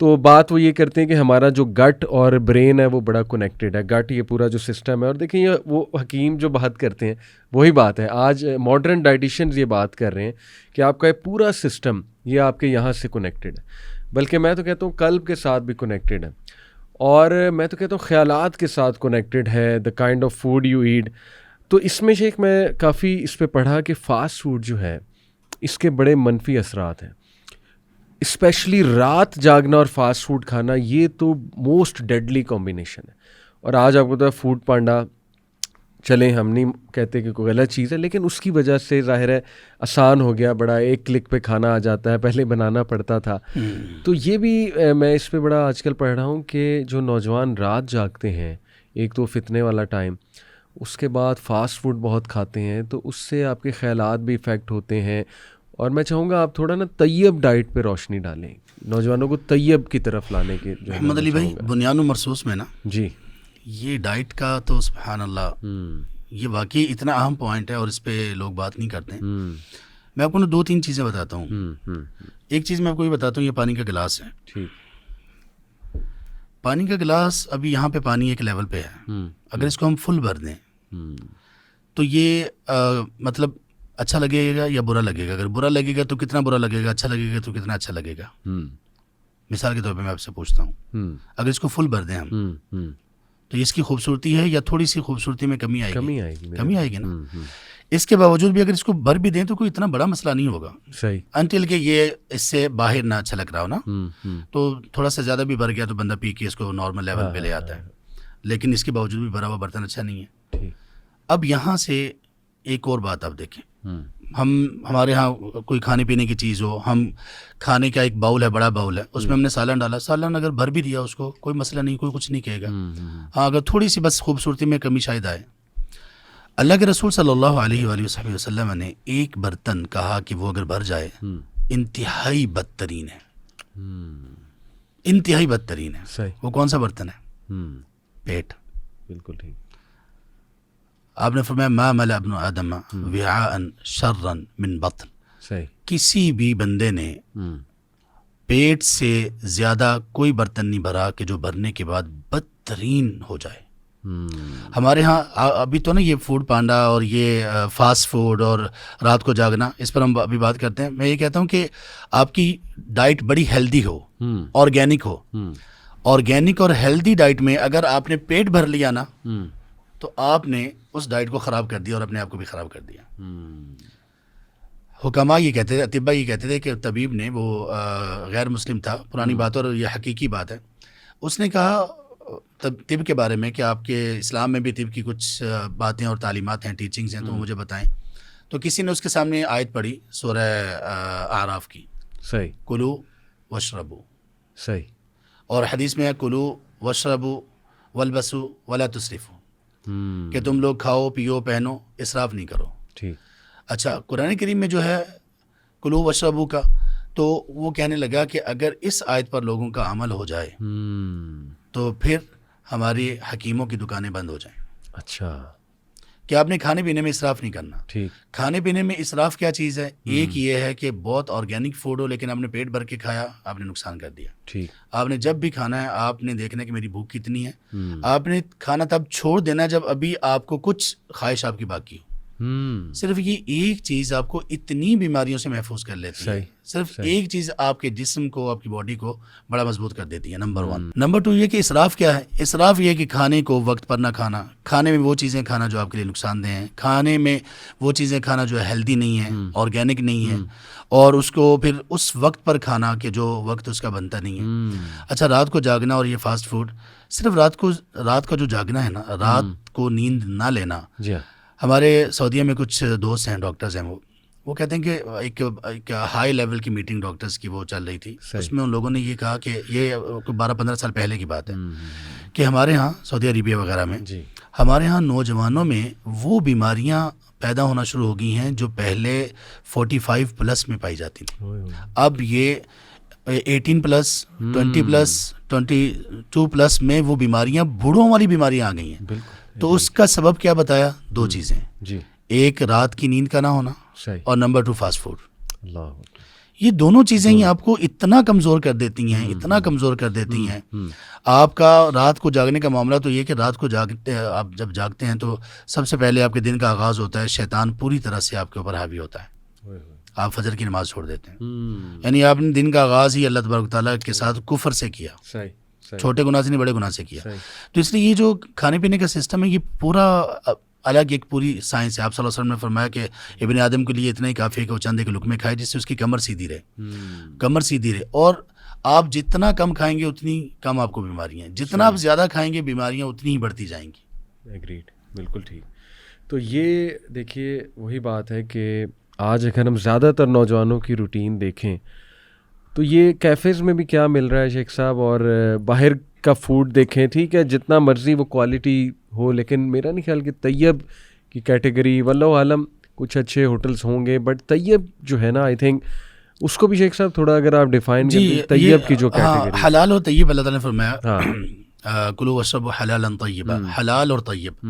تو بات وہ یہ کرتے ہیں کہ ہمارا جو گٹ اور برین ہے وہ بڑا کنیکٹڈ ہے. گٹ یہ پورا جو سسٹم ہے, اور دیکھیں یہ وہ حکیم جو بات کرتے ہیں وہی بات ہے. آج ماڈرن ڈائٹیشینز یہ بات کر رہے ہیں کہ آپ کا یہ پورا سسٹم یہ آپ کے یہاں سے کنیکٹڈ ہے, بلکہ میں تو کہتا ہوں قلب کے ساتھ بھی کنیکٹڈ ہے, اور میں تو کہتا ہوں خیالات کے ساتھ کنیکٹڈ ہے, the kind of food you eat. تو اس میں شیخ میں کافی اس پہ پڑھا کہ فاسٹ فوڈ جو ہے اس کے بڑے منفی اثرات ہیں, اسپیشلی رات جاگنا اور فاسٹ فوڈ کھانا, یہ تو موسٹ ڈیڈلی کمبینیشن ہے. اور آج آپ کو تو فوڈ پانڈا, چلیں ہم نہیں کہتے کہ کوئی غلط چیز ہے, لیکن اس کی وجہ سے ظاہر ہے آسان ہو گیا, بڑا ایک کلک پہ کھانا آ جاتا ہے, پہلے بنانا پڑتا تھا. تو یہ بھی میں اس پہ بڑا آج کل پڑھ رہا ہوں کہ جو نوجوان رات جاگتے ہیں, ایک تو فتنے والا ٹائم, اس کے بعد فاسٹ فوڈ بہت کھاتے ہیں, تو اس سے آپ کے خیالات بھی افیکٹ ہوتے ہیں. اور میں چاہوں گا آپ تھوڑا نا طیب ڈائٹ پہ روشنی ڈالیں, نوجوانوں کو طیب کی طرف لانے کے. محمد علی بھائی, بنیان و مرصوص میں نا جی یہ ڈائٹ کا تو سبحان اللہ یہ واقعی اتنا اہم پوائنٹ ہے, اور اس پہ لوگ بات نہیں کرتے ہیں. میں آپ کو 2-3 چیزیں بتاتا ہوں. ایک چیز میں آپ کو یہ بتاتا ہوں, یہ پانی کا گلاس ہے. ٹھیک, پانی کا گلاس ابھی یہاں پہ پانی ایک لیول پہ ہے, اگر اس کو ہم فل بھر دیں تو یہ مطلب اچھا لگے گا یا برا لگے گا. اگر برا لگے گا تو کتنا برا لگے گا, اچھا لگے گا تو کتنا اچھا لگے گا. مثال کے طور پہ میں آپ سے پوچھتا ہوں, اگر اس کو فل بھر دیں ہم تو اس کی خوبصورتی ہے یا تھوڑی سی خوبصورتی میں کمی آئے گی نا. اس کے باوجود بھی اگر اس کو بھر بھی دیں تو کوئی اتنا بڑا مسئلہ نہیں ہوگا, صحیح, انٹل کہ یہ اس سے باہر نہ اچھا لگ رہا ہو نا. تو تھوڑا سا زیادہ بھی بھر گیا تو بندہ پی کے اس کو نارمل لیول پہ لے آتا ہے, لیکن اس کے باوجود بھی بھرا ہوا برتن اچھا نہیں ہے. اب یہاں سے ایک اور بات آپ دیکھیں, ہمارے ہاں کوئی کھانے پینے کی چیز ہو, ہم کھانے کا ایک باؤل ہے, بڑا باؤل ہے, اس میں ہم نے سالن ڈالا, سالن اگر بھر بھی دیا اس کو کوئی مسئلہ نہیں, کوئی کچھ نہیں کہے گا. ہاں اگر تھوڑی سی بس خوبصورتی میں کمی شاید آئے. اللہ کے رسول صلی اللہ علیہ وآلہ وسلم نے ایک برتن کہا کہ وہ اگر بھر جائے انتہائی بدترین ہے, انتہائی بدترین ہے. وہ کون سا برتن ہے؟ پیٹ. بالکل ٹھیک. آپ نے فرمایا ما ملأ ابن آدم وعاء شرا من بطن. صحیح. کسی بھی بندے نے پیٹ سے زیادہ کوئی برتن نہیں بھرا کہ جو بھرنے کے بعد بدترین ہو جائے. ہمارے ہاں ابھی تو نا یہ فوڈ پانڈا اور یہ فاسٹ فوڈ اور رات کو جاگنا, اس پر ہم ابھی بات کرتے ہیں. میں یہ کہتا ہوں کہ آپ کی ڈائٹ بڑی ہیلدی ہو, آرگینک ہو. آرگینک اور ہیلدی ڈائٹ میں اگر آپ نے پیٹ بھر لیا نا تو آپ نے اس ڈائٹ کو خراب کر دیا اور اپنے آپ کو بھی خراب کر دیا. حکما یہ کہتے تھے, اطباء یہ کہتے تھے کہ طبیب نے, وہ غیر مسلم تھا, پرانی بات اور یہ حقیقی بات ہے, اس نے کہا طب کے بارے میں کہ آپ کے اسلام میں بھی طب کی کچھ باتیں اور تعلیمات ہیں, ٹیچنگز ہیں, تو مجھے بتائیں. تو کسی نے اس کے سامنے آیت پڑھی سورہ اعراف کی, صحیح, کلو واشربو, صحیح, اور حدیث میں ہے کلو واشربو والبسو ولا تسرفو, کہ تم لوگ کھاؤ پیو پہنو اسراف نہیں کرو. ٹھیک. اچھا, قرآن کریم میں جو ہے کلو واشربو کا, تو وہ کہنے لگا کہ اگر اس آیت پر لوگوں کا عمل ہو جائے تو پھر ہماری حکیموں کی دکانیں بند ہو جائیں. اچھا, کہ آپ نے کھانے پینے میں اسراف نہیں کرنا. ٹھیک. کھانے پینے میں اسراف کیا چیز ہے؟ ایک یہ ہے کہ بہت آرگینک فوڈ ہو لیکن آپ نے پیٹ بھر کے کھایا, آپ نے نقصان کر دیا. ٹھیک. آپ نے جب بھی کھانا ہے آپ نے دیکھنا ہے کہ میری بھوک کتنی ہے, آپ نے کھانا تب چھوڑ دینا ہے جب ابھی آپ کو کچھ خواہش آپ کی باقی ہو. صرف یہ ایک چیز آپ کو اتنی بیماریوں سے محفوظ کر لیتی ہے. صرف ایک چیز آپ کے جسم کو, آپ کی باڈی کو بڑا مضبوط کر دیتی ہے. نمبر 1. نمبر 2 یہ کہ اسراف کیا ہے؟ اسراف یہ کہ کھانے کو وقت پر نہ کھانا, کھانے میں وہ چیزیں کھانا جو آپ کے لیے نقصان دہ ہیں, کھانے میں وہ چیزیں کھانا جو ہیلدی نہیں ہیں, آرگینک نہیں ہے, اور اس کو پھر اس وقت پر کھانا کہ جو وقت اس کا بنتا نہیں ہے. اچھا, رات کو جاگنا اور یہ فاسٹ فوڈ, صرف رات کا جو جاگنا ہے نا, رات کو نیند نہ لینا. جی ہاں, ہمارے سعودیہ میں کچھ دوست ہیں, ڈاکٹرز ہیں, وہ کہتے ہیں کہ ایک ہائی لیول کی میٹنگ ڈاکٹرز کی وہ چل رہی تھی. اس میں ان لوگوں نے یہ کہا کہ یہ 12-15 سال پہلے کی بات ہے کہ ہمارے ہاں سعودی عربیہ وغیرہ میں ہمارے ہاں نوجوانوں میں وہ بیماریاں پیدا ہونا شروع ہو گئی ہیں جو پہلے 45 پلس میں پائی جاتی تھیں. اب یہ 18 پلس 20 پلس 22 پلس میں وہ بیماریاں, بوڑھوں والی بیماریاں آ گئی ہیں. تو اس کا سبب کیا بتایا؟ 2 چیزیں. ایک رات کی نیند کا نہ ہونا, اور نمبر 2 فاسٹ فوڈ. یہ دونوں چیزیں ہی آپ کو اتنا کمزور کر دیتی ہیں, اتنا کمزور کر دیتی ہیں. آپ کا رات کو جاگنے کا معاملہ تو یہ کہ رات کو آپ جب جاگتے ہیں تو سب سے پہلے آپ کے دن کا آغاز ہوتا ہے, شیطان پوری طرح سے آپ کے اوپر حاوی ہوتا ہے, آپ فجر کی نماز چھوڑ دیتے ہیں. یعنی آپ نے دن کا آغاز ہی اللہ تبارک تعالیٰ کے ساتھ کفر سے کیا, چھوٹے گناہ سے نہیں بڑے گناہ سے کیا. تو اس لیے یہ جو کھانے پینے کا سسٹم ہے یہ پورا الگ ایک پوری سائنس ہے. آپ صلی اللہ علیہ وسلم نے فرمایا کہ ابن آدم کے لیے اتنا ہی کافی ہے کہ وہ چند ایک لقمے کھائے جس سے اس کی کمر سیدھی رہے. اور آپ جتنا کم کھائیں گے اتنی کم آپ کو بیماریاں ہیں, جتنا آپ زیادہ کھائیں گے بیماریاں اتنی ہی بڑھتی جائیں گی. ایگریڈ, بالکل ٹھیک. تو یہ دیکھیے وہی بات ہے کہ آج اگر ہم زیادہ تر نوجوانوں کی روٹین دیکھیں تو یہ کیفیز میں بھی کیا مل رہا ہے شیخ صاحب, اور باہر کا فوڈ دیکھیں, ٹھیک ہے جتنا مرضی وہ کوالٹی ہو, لیکن میرا نہیں خیال کہ طیب کی کیٹیگری, واللہ عالم کچھ اچھے ہوٹلز ہوں گے, بٹ طیب جو ہے نا آئی تھنک اس کو بھی شیخ صاحب تھوڑا اگر آپ ڈیفائن کریں طیب کی جو کیٹیگری. حلال اور طیب اللہ تعالیٰ نے فرمایا کلو واشربوا حلالا طیبا, حلال اور طیب.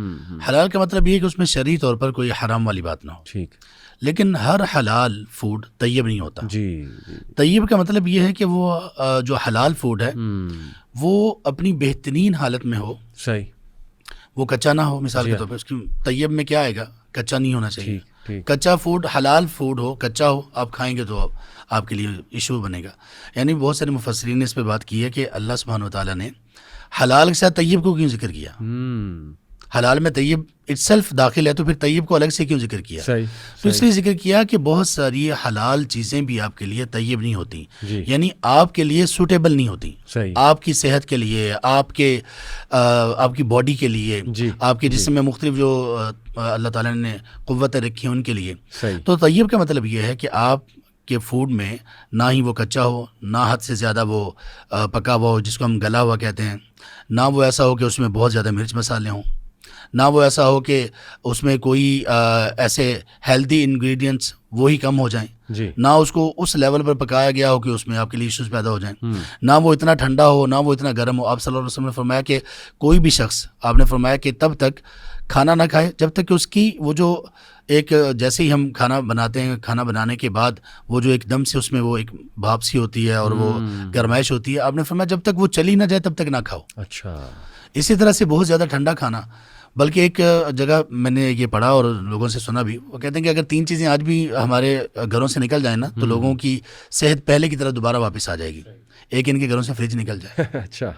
حلال کا مطلب یہ ہے کہ اس میں شرعی طور پر کوئی حرام والی بات نہ ہو. ٹھیک. لیکن ہر حلال فوڈ طیب نہیں ہوتا. طیب کا مطلب یہ ہے کہ وہ جو حلال فوڈ ہے وہ اپنی بہترین حالت میں ہو. صحیح. وہ کچا نہ ہو. مثال کے طور پہ اس کی طیب میں کیا آئے گا؟ کچا نہیں ہونا چاہیے. کچا فوڈ, حلال فوڈ ہو, کچا ہو, آپ کھائیں گے تو آپ کے لیے ایشو بنے گا. یعنی بہت سارے مفسرین نے اس پہ بات کی ہے کہ اللہ سبحانہ وتعالیٰ نے حلال کے ساتھ طیب کو کیوں ذکر کیا؟ حلال میں طیب اٹسیلف داخل ہے تو پھر طیب کو الگ سے کیوں ذکر کیا؟ تو اس لیے ذکر کیا کہ بہت ساری حلال چیزیں بھی آپ کے لیے طیب نہیں ہوتی, یعنی آپ کے لیے سوٹیبل نہیں ہوتی. آپ کی صحت کے لیے, آپ کی باڈی کے لیے, آپ کے جسم میں مختلف جو اللہ تعالیٰ نے قوتیں رکھی ہیں ان کے لیے. تو طیب کا مطلب یہ ہے کہ آپ کے فوڈ میں نہ ہی وہ کچا ہو, نہ حد سے زیادہ وہ پکا ہوا ہو جس کو ہم گلا ہوا کہتے ہیں, نہ وہ ایسا ہو کہ اس میں بہت زیادہ مرچ مسالے ہوں, نہ وہ ایسا ہو کہ اس میں کوئی ایسے ہیلدی انگریڈینٹس وہی کم ہو جائیں, نہ اس کو اس لیول پر پکایا گیا ہو کہ اس میں آپ کے لیے ایشوز پیدا ہو جائیں, نہ وہ اتنا ٹھنڈا ہو نہ وہ اتنا گرم ہو. آپ صلی اللہ علیہ وسلم نے فرمایا کہ کوئی بھی شخص, آپ نے فرمایا کہ تب تک کھانا نہ کھائے جب تک کہ اس کی وہ جو ایک, جیسے ہی ہم کھانا بناتے ہیں, کھانا بنانے کے بعد وہ جو ایک دم سے اس میں وہ ایک بھاپ سی ہوتی ہے اور وہ گرمائش ہوتی ہے, آپ نے فرمایا جب تک وہ چلی نہ جائے تب تک نہ کھاؤ. اچھا. اسی طرح سے بہت زیادہ ٹھنڈا کھانا, بلکہ ایک جگہ میں نے یہ پڑھا اور لوگوں سے سنا بھی, وہ کہتے ہیں کہ اگر 3 چیزیں آج بھی ہمارے گھروں سے نکل جائیں نا تو لوگوں کی صحت پہلے کی طرح دوبارہ واپس آ جائے گی. ایک ان کے گھروں سے فریج نکل جائے, اچھا,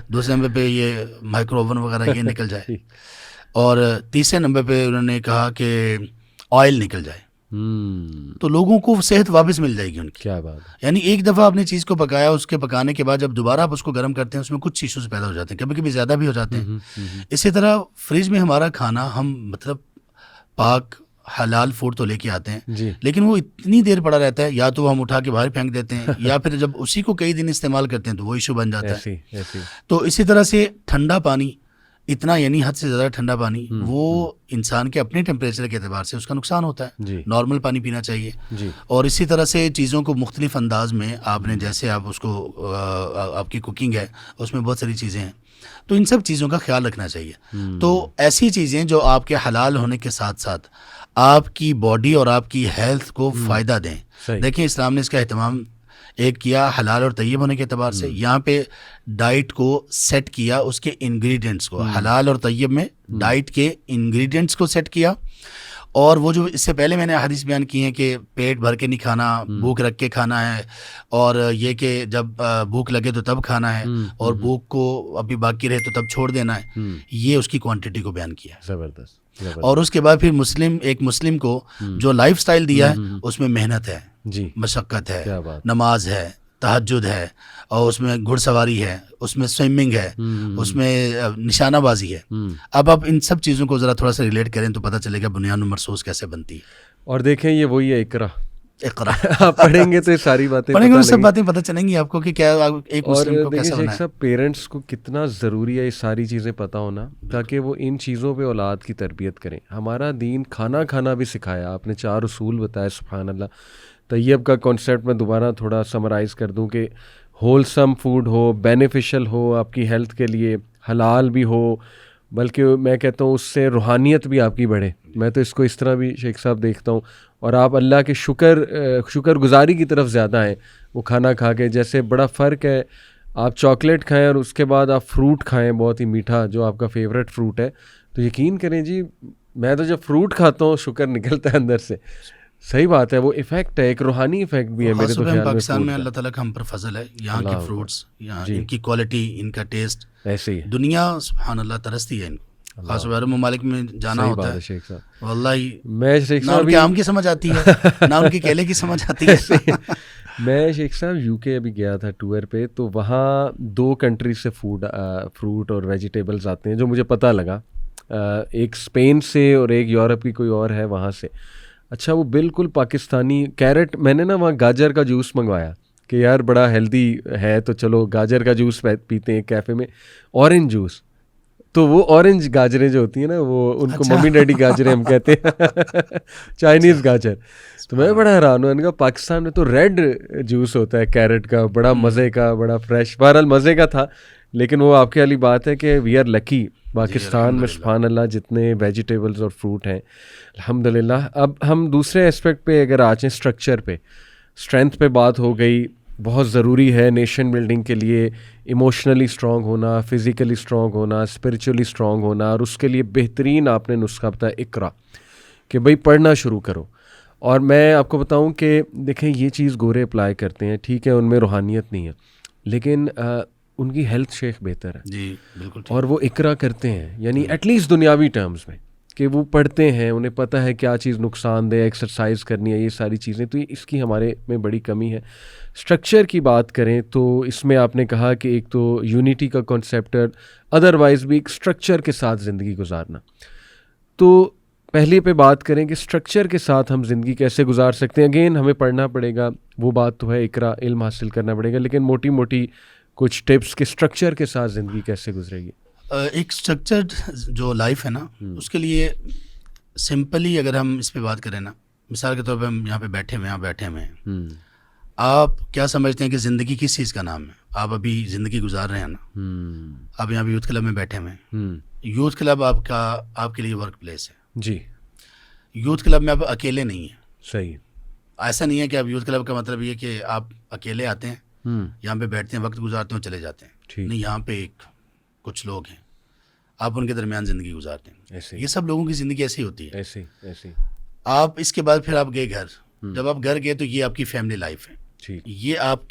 دوسرے نمبر پہ یہ مائکرو اوون وغیرہ یہ نکل جائے, اور تیسرے نمبر پہ انہوں نے کہا کہ آئل نکل جائے. تو لوگوں کو صحت واپس مل جائے گی ان کی. کیا بات ہے. یعنی ایک دفعہ آپ نے چیز کو پکایا, اس کے پکانے کے بعد جب دوبارہ آپ اس کو گرم کرتے ہیں اس میں کچھ ایشوز پیدا ہو جاتے ہیں, کبھی کبھی زیادہ بھی ہو جاتے ہیں. اسی طرح فریج میں ہمارا کھانا ہم مطلب پاک حلال فوڈ تو لے کے آتے ہیں, لیکن وہ اتنی دیر پڑا رہتا ہے, یا تو ہم اٹھا کے باہر پھینک دیتے ہیں, یا پھر جب اسی کو کئی دن استعمال کرتے ہیں تو وہ ایشو بن جاتا ہے. تو اسی طرح سے ٹھنڈا پانی اتنا, یعنی حد سے زیادہ ٹھنڈا پانی, وہ انسان کے اپنے ٹیمپریچر کے اعتبار سے اس کا نقصان ہوتا ہے. نارمل پانی پینا چاہیے. اور اسی طرح سے چیزوں کو مختلف انداز میں آپ نے, جیسے آپ اس کو آپ کی کوکنگ ہے اس میں بہت ساری چیزیں ہیں, تو ان سب چیزوں کا خیال رکھنا چاہیے. تو ایسی چیزیں جو آپ کے حلال ہونے کے ساتھ ساتھ آپ کی باڈی اور آپ کی ہیلتھ کو فائدہ دیں. دیکھیں اسلام نے اس کا اہتمام ایک کیا حلال اور طیب ہونے کے اعتبار سے, یہاں پہ ڈائٹ کو سیٹ کیا, اس کے انگریڈینٹس کو, حلال اور طیب میں ڈائٹ کے انگریڈینٹس کو سیٹ کیا. اور وہ جو اس سے پہلے میں نے حدیث بیان کی ہیں کہ پیٹ بھر کے نہیں کھانا, بھوک رکھ کے کھانا ہے, اور یہ کہ جب بھوک لگے تو تب کھانا ہے, اور بھوک کو ابھی باقی رہے تو تب چھوڑ دینا ہے, یہ اس کی کوانٹٹی کو بیان کیا. زبردست. اور اس کے بعد پھر ایک مسلم کو جو لائف سٹائل دیا ہے اس میں محنت ہے, مشقت ہے, نماز ہے, تہجد ہے, اور اس میں گھڑ سواری ہے, اس میں سوئمنگ ہے, اس میں نشانہ بازی ہے. اب آپ ان سب چیزوں کو ذرا تھوڑا سا ریلیٹ کریں تو پتہ چلے گا بنیاد مرصوص کیسے بنتی ہے. اور دیکھیں یہ وہی ہے اقرا. آپ پڑھیں گے تو یہ ساری باتیں پڑھیں گے, سب باتیں پتہ چلیں گی آپ کو کہ کیا ایک مسلم کو کیسے ہونا ہے. سب پیرنٹس کو کتنا ضروری ہے یہ ساری چیزیں پتہ ہونا, تاکہ وہ ان چیزوں پہ اولاد کی تربیت کریں. ہمارا دین کھانا بھی سکھایا, آپ نے 4 اصول بتائے, سبحان اللہ. طیب کا کانسیپٹ میں دوبارہ تھوڑا سمرائز کر دوں کہ ہولسم فوڈ ہو, بینیفیشل ہو آپ کی ہیلتھ کے لیے, حلال بھی ہو, بلکہ میں کہتا ہوں اس سے روحانیت بھی آپ کی بڑھے. میں تو اس کو اس طرح بھی شیخ صاحب دیکھتا ہوں, اور آپ اللہ کے شکر گزاری کی طرف زیادہ ہیں وہ کھانا کھا کے. جیسے بڑا فرق ہے, آپ چاکلیٹ کھائیں اور اس کے بعد آپ فروٹ کھائیں بہت ہی میٹھا, جو آپ کا فیوریٹ فروٹ ہے, تو یقین کریں جی میں تو جب فروٹ کھاتا ہوں شکر نکلتا ہے اندر سے. صحیح بات ہے, وہ ایفیکٹ ہے, ایک روحانی ایفیکٹ بھی ہے میرے تو خیال میں. پاکستان میں اللہ تعالیٰ کا ہم پر فضل ہے, یہاں کی فروٹس, یہاں ان کی کوالٹی, ان کا ٹیسٹ ایسے ہی دنیا سبحان اللہ ترستی ہے ان کو. خاص عرب ممالک میں جانا ہوتا ہے شیخ صاحب, واللہ میں شیخ نہ ان کے آم کی سمجھ آتی ہے نہ ان کے کیلے کی سمجھ آتی ہے. میں شیخ صاحب یو کے ابھی گیا تھا ٹور پہ, تو وہاں 2 کنٹریز سے فروٹ اور ویجیٹیبلز آتے ہیں جو مجھے پتہ لگا, ایک اسپین سے اور ایک یورپ کی کوئی اور ہے وہاں سے. اچھا وہ بالکل پاکستانی کیرٹ, میں نے نا وہاں گاجر کا جوس منگوایا کہ یار بڑا ہیلدی ہے تو چلو گاجر کا جوس پیتے ہیں کیفے میں. اورنج جوس, تو وہ اورنج گاجریں جو ہوتی ہیں نا, وہ ان کو ممی ڈیڈی گاجریں ہم کہتے ہیں, چائنیز گاجر. تو میں بڑا حیران ہوں, ان کا پاکستان میں تو ریڈ جوس ہوتا ہے کیرٹ کا, بڑا مزے کا, بڑا فریش. بہرحال مزے کا تھا, لیکن وہ آپ کی والی بات ہے کہ وی آر لکی پاکستان میں سبحان اللہ جتنے ویجیٹیبلز اور فروٹ ہیں الحمدللہ. اب ہم دوسرے اسپیکٹ پہ اگر آ جائیں, اسٹرکچر پہ, اسٹرینتھ پہ بات ہو گئی, بہت ضروری ہے نیشن بلڈنگ کے لیے ایموشنلی اسٹرانگ ہونا, فزیکلی اسٹرانگ ہونا, اسپریچولی اسٹرانگ ہونا, اور اس کے لیے بہترین آپ نے نسخہ بتایا اقرا, کہ بھائی پڑھنا شروع کرو. اور میں آپ کو بتاؤں کہ دیکھیں یہ چیز گورے اپلائی کرتے ہیں, ٹھیک ہے ان میں روحانیت نہیں ہے, لیکن ان کی ہیلتھ شیخ بہتر ہے. جی بالکل. اور وہ اقرا کرتے ہیں, یعنی ایٹ لیسٹ دنیاوی ٹرمز میں, کہ وہ پڑھتے ہیں, انہیں پتہ ہے کیا چیز نقصان دہ, ایکسرسائز کرنی ہے, یہ ساری چیزیں. تو اس کی ہمارے میں بڑی کمی ہے. اسٹرکچر کی بات کریں تو اس میں آپ نے کہا کہ ایک تو یونٹی کا کانسیپٹ, ادروائز بھی ایک اسٹرکچر کے ساتھ زندگی گزارنا. تو پہلے پہ بات کریں کہ اسٹرکچر کے ساتھ ہم زندگی کیسے گزار سکتے ہیں. اگین ہمیں پڑھنا پڑے گا, وہ بات تو ہے, اقرا علم حاصل کرنا پڑے گا, لیکن موٹی موٹی کچھ ٹپس کے اسٹرکچر کے ساتھ زندگی کیسے گزرے گی. ایک اسٹرکچرڈ جو لائف ہے نا, اس کے لیے سمپلی اگر ہم اس پہ بات کریں نا, مثال کے طور پہ ہم یہاں پہ بیٹھے ہوئے ہیں, آپ کیا سمجھتے ہیں کہ زندگی کس چیز کا نام ہے؟ آپ ابھی زندگی گزار رہے ہیں نا, آپ یہاں پہ یوتھ کلب میں بیٹھے ہوئے ہیں. یوتھ کلب آپ کے لیے ورک پلیس ہے. جی, یوتھ کلب میں آپ اکیلے نہیں ہیں. صحیح. ایسا نہیں ہے کہ آپ یوتھ کلب کا مطلب یہ کہ آپ اکیلے آتے ہیں, یہاں پہ بیٹھتے ہیں, وقت گزارتے ہیں, چلے جاتے ہیں. نہیں, یہاں پہ کچھ لوگ ہیں, آپ ان کے درمیان زندگی گزارتے ہیں. یہ سب لوگوں کی زندگی ایسی ہوتی ہے. ایسی. آپ اس کے بعد پھر آپ گئے گھر, جب آپ گھر گئے تو یہ آپ کی فیملی لائف ہے. یہ آپ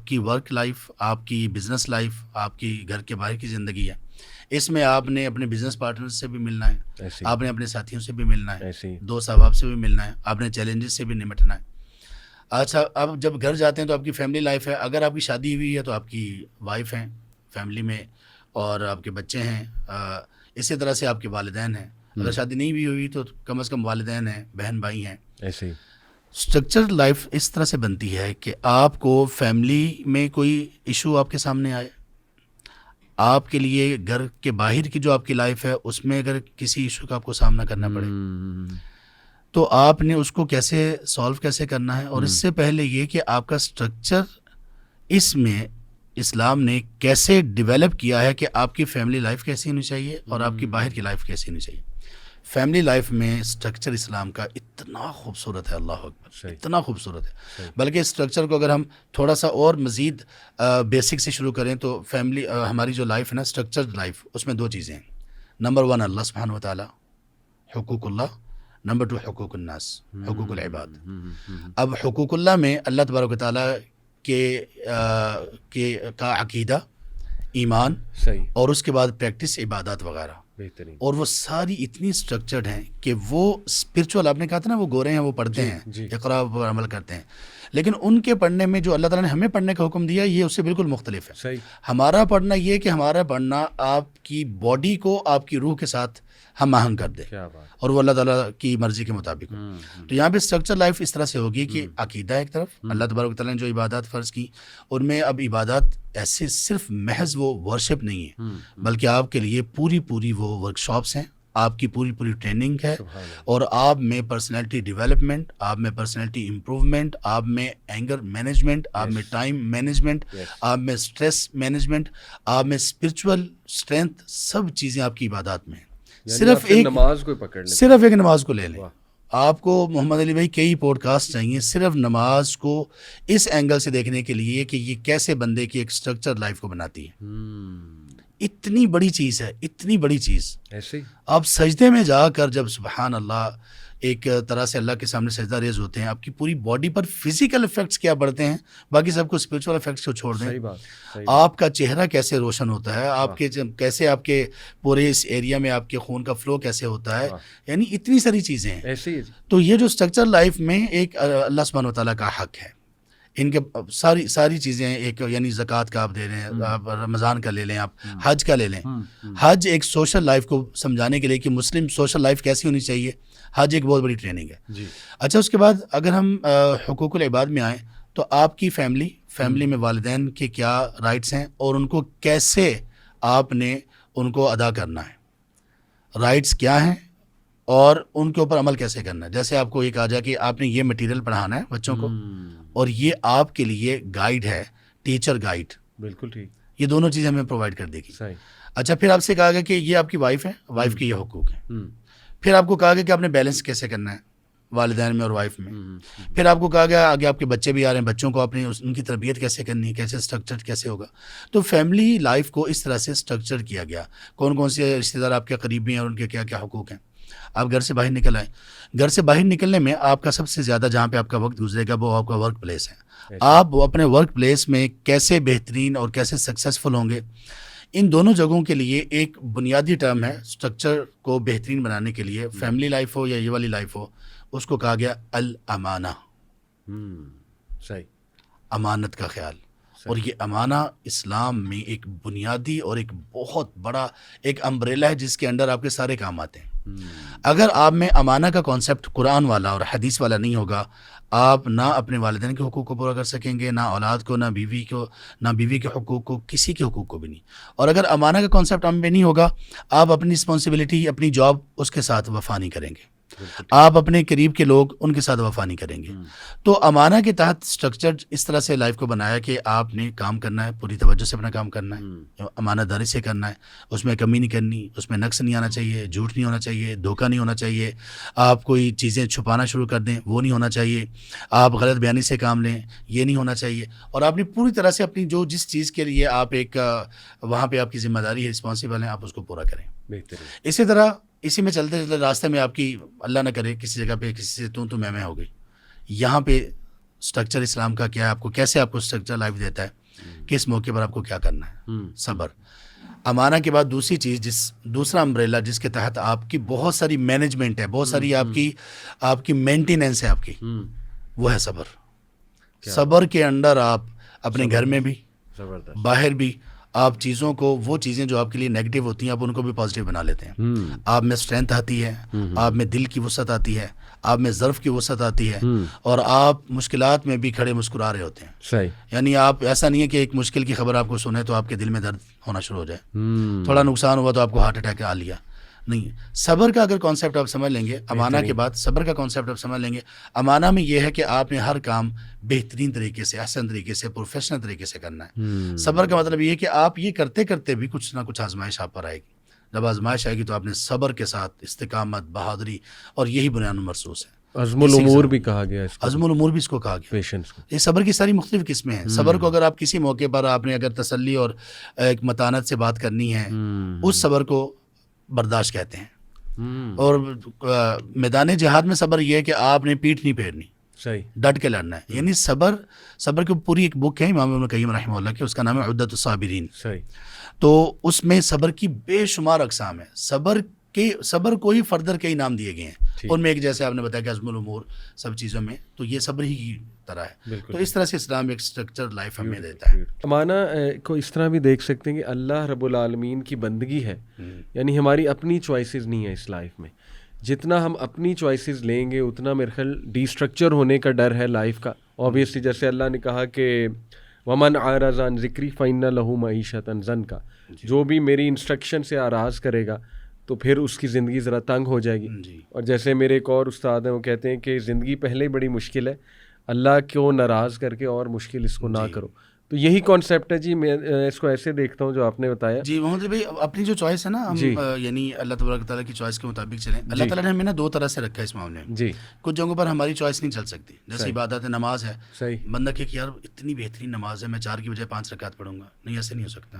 کی ورک لائف، آپ کی بزنس لائف، آپ کی گھر کے باہر کی زندگی ہے. اس میں آپ نے اپنے بزنس پارٹنر سے بھی ملنا ہے، آپ نے اپنے ساتھیوں سے بھی ملنا ہے، دوست احباب سے بھی ملنا ہے، آپ نے چیلنجز سے بھی نمٹنا ہے. اچھا، اب جب گھر جاتے ہیں تو آپ کی فیملی لائف ہے. اگر آپ کی شادی ہوئی ہے تو آپ کی وائف ہیں فیملی میں، اور آپ کے بچے ہیں. اسی طرح سے آپ کے والدین ہیں. اگر شادی نہیں بھی ہوئی تو کم از کم والدین ہیں، بہن بھائی ہیں. ایسے ہی اسٹرکچر لائف اس طرح سے بنتی ہے کہ آپ کو فیملی میں کوئی ایشو آپ کے سامنے آئے، آپ کے لیے گھر کے باہر کی جو آپ کی لائف ہے اس میں اگر کسی ایشو کا آپ کو سامنا کرنا پڑے تو آپ نے اس کو کیسے سالو کیسے کرنا ہے. اور اس سے پہلے یہ کہ آپ کا اسٹرکچر اس میں اسلام نے کیسے ڈیولپ کیا ہے کہ آپ کی فیملی لائف کیسی ہونی چاہیے اور آپ کی باہر کی لائف کیسی ہونی چاہیے. فیملی لائف میں اسٹرکچر اسلام کا اتنا خوبصورت ہے، اللہ اکبر، اتنا خوبصورت ہے. بلکہ اس اسٹرکچر کو اگر ہم تھوڑا سا اور مزید بیسک سے شروع کریں تو فیملی ہماری جو لائف ہے نا، اسٹرکچرڈ لائف، اس میں دو چیزیں ہیں. نمبر 1 اللہ سبحانہ و تعالیٰ، حقوق اللہ. نمبر 2 حقوق الناس، حقوق العباد. اب حقوق اللہ میں اللہ تبارک و تعالیٰ کا عقیدہ، ایمان، اور اس کے بعد پریکٹس عبادات وغیرہ، بہترین. اور وہ ساری اتنی اسٹرکچرڈ ہیں کہ وہ اسپرچول، آپ نے کہا تھا نا وہ گورے ہیں وہ پڑھتے ہیں، اقرا پر عمل کرتے ہیں، لیکن ان کے پڑھنے میں جو اللہ تعالیٰ نے ہمیں پڑھنے کا حکم دیا یہ اس سے بالکل مختلف ہے. ہمارا پڑھنا یہ کہ ہمارا پڑھنا آپ کی باڈی کو آپ کی روح کے ساتھ ہم آہنگ کر دے، اور وہ اللہ تعالیٰ کی مرضی کے مطابق ہو. تو یہاں پہ اسٹرکچر لائف اس طرح سے ہوگی کہ عقیدہ ایک طرف، اللہ تبارک و تعالیٰ نے جو عبادات فرض کی، ان میں اب عبادات ایسے صرف محض وہ ورشپ نہیں ہے، بلکہ آپ کے لیے پوری وہ ورکشاپس ہیں، آپ کی پوری ٹریننگ ہے، اور آپ میں پرسنالٹی ڈیولپمنٹ، آپ میں پرسنالٹی امپروومنٹ، آپ میں اینگر مینجمنٹ، آپ میں ٹائم مینجمنٹ، آپ میں اسٹریس مینجمنٹ، آپ میں اسپرچول اسٹرینتھ، سب چیزیں آپ کی عبادات میں ہیں. صرف ایک نماز کو لے لیں. آپ کو محمد علی بھائی کئی پوڈ کاسٹ چاہیے صرف نماز کو اس اینگل سے دیکھنے کے لیے کہ یہ کیسے بندے کی ایک اسٹرکچر لائف کو بناتی ہے. اتنی بڑی چیز ہے، اتنی بڑی چیز. ایسے آپ سجدے میں جا کر جب سبحان اللہ ایک طرح سے اللہ کے سامنے سجدہ ریز ہوتے ہیں، آپ کی پوری باڈی پر فزیکل افیکٹس کیا پڑتے ہیں، باقی سب کو اسپرچول افیکٹس کو چھوڑ دیں. آپ کا چہرہ کیسے روشن ہوتا ہے، آپ کے کیسے آپ کے پورے اس ایریا میں آپ کے خون کا فلو کیسے ہوتا ہے، یعنی اتنی ساری چیزیں ہیں. تو یہ جو اسٹرکچر لائف میں ایک اللہ سبحانہ و تعالیٰ کا حق ہے. ان کے ساری چیزیں ایک، یعنی زکوٰۃ کا آپ دے رہے ہیں، آپ رمضان کا لے لیں، آپ حج کا لے لیں. حج ایک سوشل لائف کو سمجھانے کے لیے کہ مسلم سوشل لائف کیسی ہونی چاہیے، حج ایک بہت بڑی ٹریننگ ہے. اچھا، اس کے بعد اگر ہم حقوق العباد میں آئیں تو آپ کی فیملی میں والدین کے کیا رائٹس ہیں اور ان کو کیسے آپ نے ان کو ادا کرنا ہے، رائٹس کیا ہیں اور ان کے اوپر عمل کیسے کرنا ہے. جیسے آپ کو یہ کہا جائے کہ آپ نے یہ مٹیریل پڑھانا ہے بچوں کو، اور یہ آپ کے لیے گائیڈ ہے، ٹیچر گائیڈ. بالکل ٹھیک. یہ دونوں چیزیں ہمیں پرووائڈ کر دے گی. اچھا، پھر آپ سے کہا گیا کہ یہ آپ کی وائف ہے، وائف کے یہ حقوق ہیں. پھر آپ کو کہا گیا کہ آپ نے بیلنس کیسے کرنا ہے والدین میں اور وائف میں. پھر آپ کو کہا گیا آگے آپ کے بچے بھی آ رہے ہیں، بچوں کو آپ نے ان کی تربیت کیسے کرنی ہے، کیسے اسٹرکچر کیسے ہوگا. تو فیملی لائف کو اس طرح سے اسٹرکچر کیا گیا. کون کون سے رشتے دار آپ کے قریبی ہیں اور ان کے کیا کیا حقوق ہیں. آپ گھر سے باہر نکل آئیں. گھر سے باہر نکلنے میں آپ کا سب سے زیادہ جہاں پہ آپ کا وقت گزرے گا وہ آپ کا ورک پلیس ہے. آپ اپنے ورک پلیس میں کیسے بہترین اور کیسے سکسیزفل ہوں گے، ان دونوں جگہوں کے لیے ایک بنیادی ٹرم ہے اسٹرکچر کو بہترین بنانے کے لیے. فیملی لائف ہو یا یہ والی لائف ہو، اس کو کہا گیا الامانہ. صحیح، امانت کا خیال. اور یہ امانہ اسلام میں ایک بنیادی اور ایک بہت بڑا ایک امبریلا ہے جس کے انڈر آپ کے سارے کام آتے ہیں. اگر آپ میں امانہ کا کانسیپٹ قرآن والا اور حدیث والا نہیں ہوگا، آپ نہ اپنے والدین کے حقوق کو پورا کر سکیں گے، نہ اولاد کو، نہ بیوی کو، نہ بیوی کے حقوق کو، کسی کے حقوق کو بھی نہیں. اور اگر امانہ کا کانسیپٹ ہم میں نہیں ہوگا، آپ اپنی رسپانسبلٹی، اپنی جاب، اس کے ساتھ وفا نہیں کریں گے. آپ اپنے قریب کے لوگ ان کے ساتھ وفا نہیں کریں گے. تو امانہ کے تحت اسٹرکچر اس طرح سے لائف کو بنایا کہ آپ نے کام کرنا ہے، پوری توجہ سے اپنا کام کرنا ہے، امانت داری سے کرنا ہے، اس میں کمی نہیں کرنی، اس میں نقص نہیں آنا چاہیے، جھوٹ نہیں ہونا چاہیے، دھوکہ نہیں ہونا چاہیے، آپ کوئی چیزیں چھپانا شروع کر دیں وہ نہیں ہونا چاہیے، آپ غلط بیانی سے کام لیں یہ نہیں ہونا چاہیے. اور آپ نے پوری طرح سے اپنی جس چیز کے لیے آپ ایک وہاں پہ آپ کی ذمہ داری ہے، رسپانسبل ہیں، آپ اس کو پورا کریں. اسی طرح اسی میں چلتے چلتے راستے میں آپ کی اللہ نہ کرے کسی جگہ پہ کسی سے تو میں ہو گئی، یہاں پہ اسٹرکچر اسلام کا کیا ہے، آپ کو کیسے آپ کو اسٹرکچر لائف دیتا ہے، کس موقع پر آپ کو کیا کرنا ہے. صبر. امانہ کے بعد دوسری چیز، دوسرا امبریلا جس کے تحت آپ کی بہت ساری مینجمنٹ ہے، بہت ساری آپ کی مینٹیننس ہے آپ کی، وہ ہے صبر. صبر کے انڈر آپ اپنے گھر میں بھی، باہر بھی، آپ چیزوں کو، وہ چیزیں جو آپ کے لیے نیگیٹو ہوتی ہیں آپ ان کو بھی پازیٹیو بنا لیتے ہیں. آپ میں اسٹرینتھ آتی ہے، آپ میں دل کی وسعت آتی ہے، آپ میں ظرف کی وسعت آتی ہے، اور آپ مشکلات میں بھی کھڑے مسکرا رہے ہوتے ہیں. صحیح. یعنی آپ ایسا نہیں ہے کہ ایک مشکل کی خبر آپ کو سنے تو آپ کے دل میں درد ہونا شروع ہو جائے، تھوڑا نقصان ہوا تو آپ کو ہارٹ اٹیک آ لیا. نہیں، صبر کا اگر کانسیپٹ آپ سمجھ لیں گے، امانہ کے بعد صبر کا کانسیپٹ آپ سمجھ لیں گے. امانہ میں یہ ہے کہ آپ نے ہر کام بہترین طریقے سے، احسن طریقے سے، پروفیشنل طریقے سے کرنا ہے. صبر کا مطلب یہ ہے کہ آپ یہ کرتے کرتے بھی کچھ نہ کچھ آزمائش آپ پر آئے گی. جب آزمائش آئے گی تو آپ نے صبر کے ساتھ استقامت، بہادری، اور یہی بنیاد مرسوس ہے. عزم الامور بھی کہا گیا ہے، عزم الامور بھی اس کو کہا گیا. پیشنس. یہ صبر کی ساری مختلف قسمیں ہیں. صبر کو اگر آپ کسی موقع پر آپ نے اگر تسلی اور ایک متانت سے بات کرنی ہے، اس صبر کو برداشت کہتے ہیں. اور میدان جہاد میں صبر یہ ہے کہ آپ نے پیٹھ نہیں پھیرنی، صحیح، ڈٹ کے لڑنا ہے. یعنی صبر کی پوری ایک بک ہے امام ابن قیم رحمہ اللہ کی، اس کا نام ہے عدۃ الصابرین. صحیح. تو اس میں صبر کی بے شمار اقسام ہیں. صبر کو ہی فردر کئی نام دیے گئے ہیں. ان میں ایک جیسے آپ نے بتایا کہ عزم الامور سب چیزوں میں، تو یہ صبر ہی کی طرح ہے. تو اس طرح سے اسلام ایک اسٹرکچر لائف ہمیں دیتا ہے. امانہ کو اس طرح بھی دیکھ سکتے ہیں کہ اللہ رب العالمین کی بندگی ہے، یعنی ہماری اپنی چوائسیز نہیں ہیں اس لائف میں. جتنا ہم اپنی چوائسیز لیں گے اتنا میرے خیال ڈی اسٹرکچر ہونے کا ڈر ہے لائف کا. اوبیسلی جیسے اللہ نے کہا کہ ومن اعرض عن ذکری فإن لہ معیشۃ ضنکا، جو بھی میری انسٹرکشن سے آراز کرے گا تو پھر اس کی زندگی ذرا تنگ ہو جائے گی. اور جیسے میرے ایک اور استاد ہیں، وہ کہتے ہیں کہ زندگی پہلے ہی بڑی مشکل ہے، اللہ کیوں ناراض کر کے اور مشکل اس کو نہ کرو. تو یہی کانسیپٹ ہے جی. میں اس کو ایسے دیکھتا ہوں جو آپ نے بتایا. جی محمد بھائی، اپنی جو چوائس ہے نا، ہم یعنی اللہ تبارک تعالیٰ کی چوائس کے مطابق چلیں. اللہ تعالیٰ نے ہمیں نا دو طرح سے رکھا ہے اس معاملے میں. کچھ جگہوں پر ہماری چوائس نہیں چل سکتی، جیسے عبادت نماز ہے. صحیح. بندہ کہ یار اتنی بہترین نماز ہے، میں 4 کی بجائے 5 رکعت پڑھوں گا، نہیں، ایسے نہیں ہو سکتا.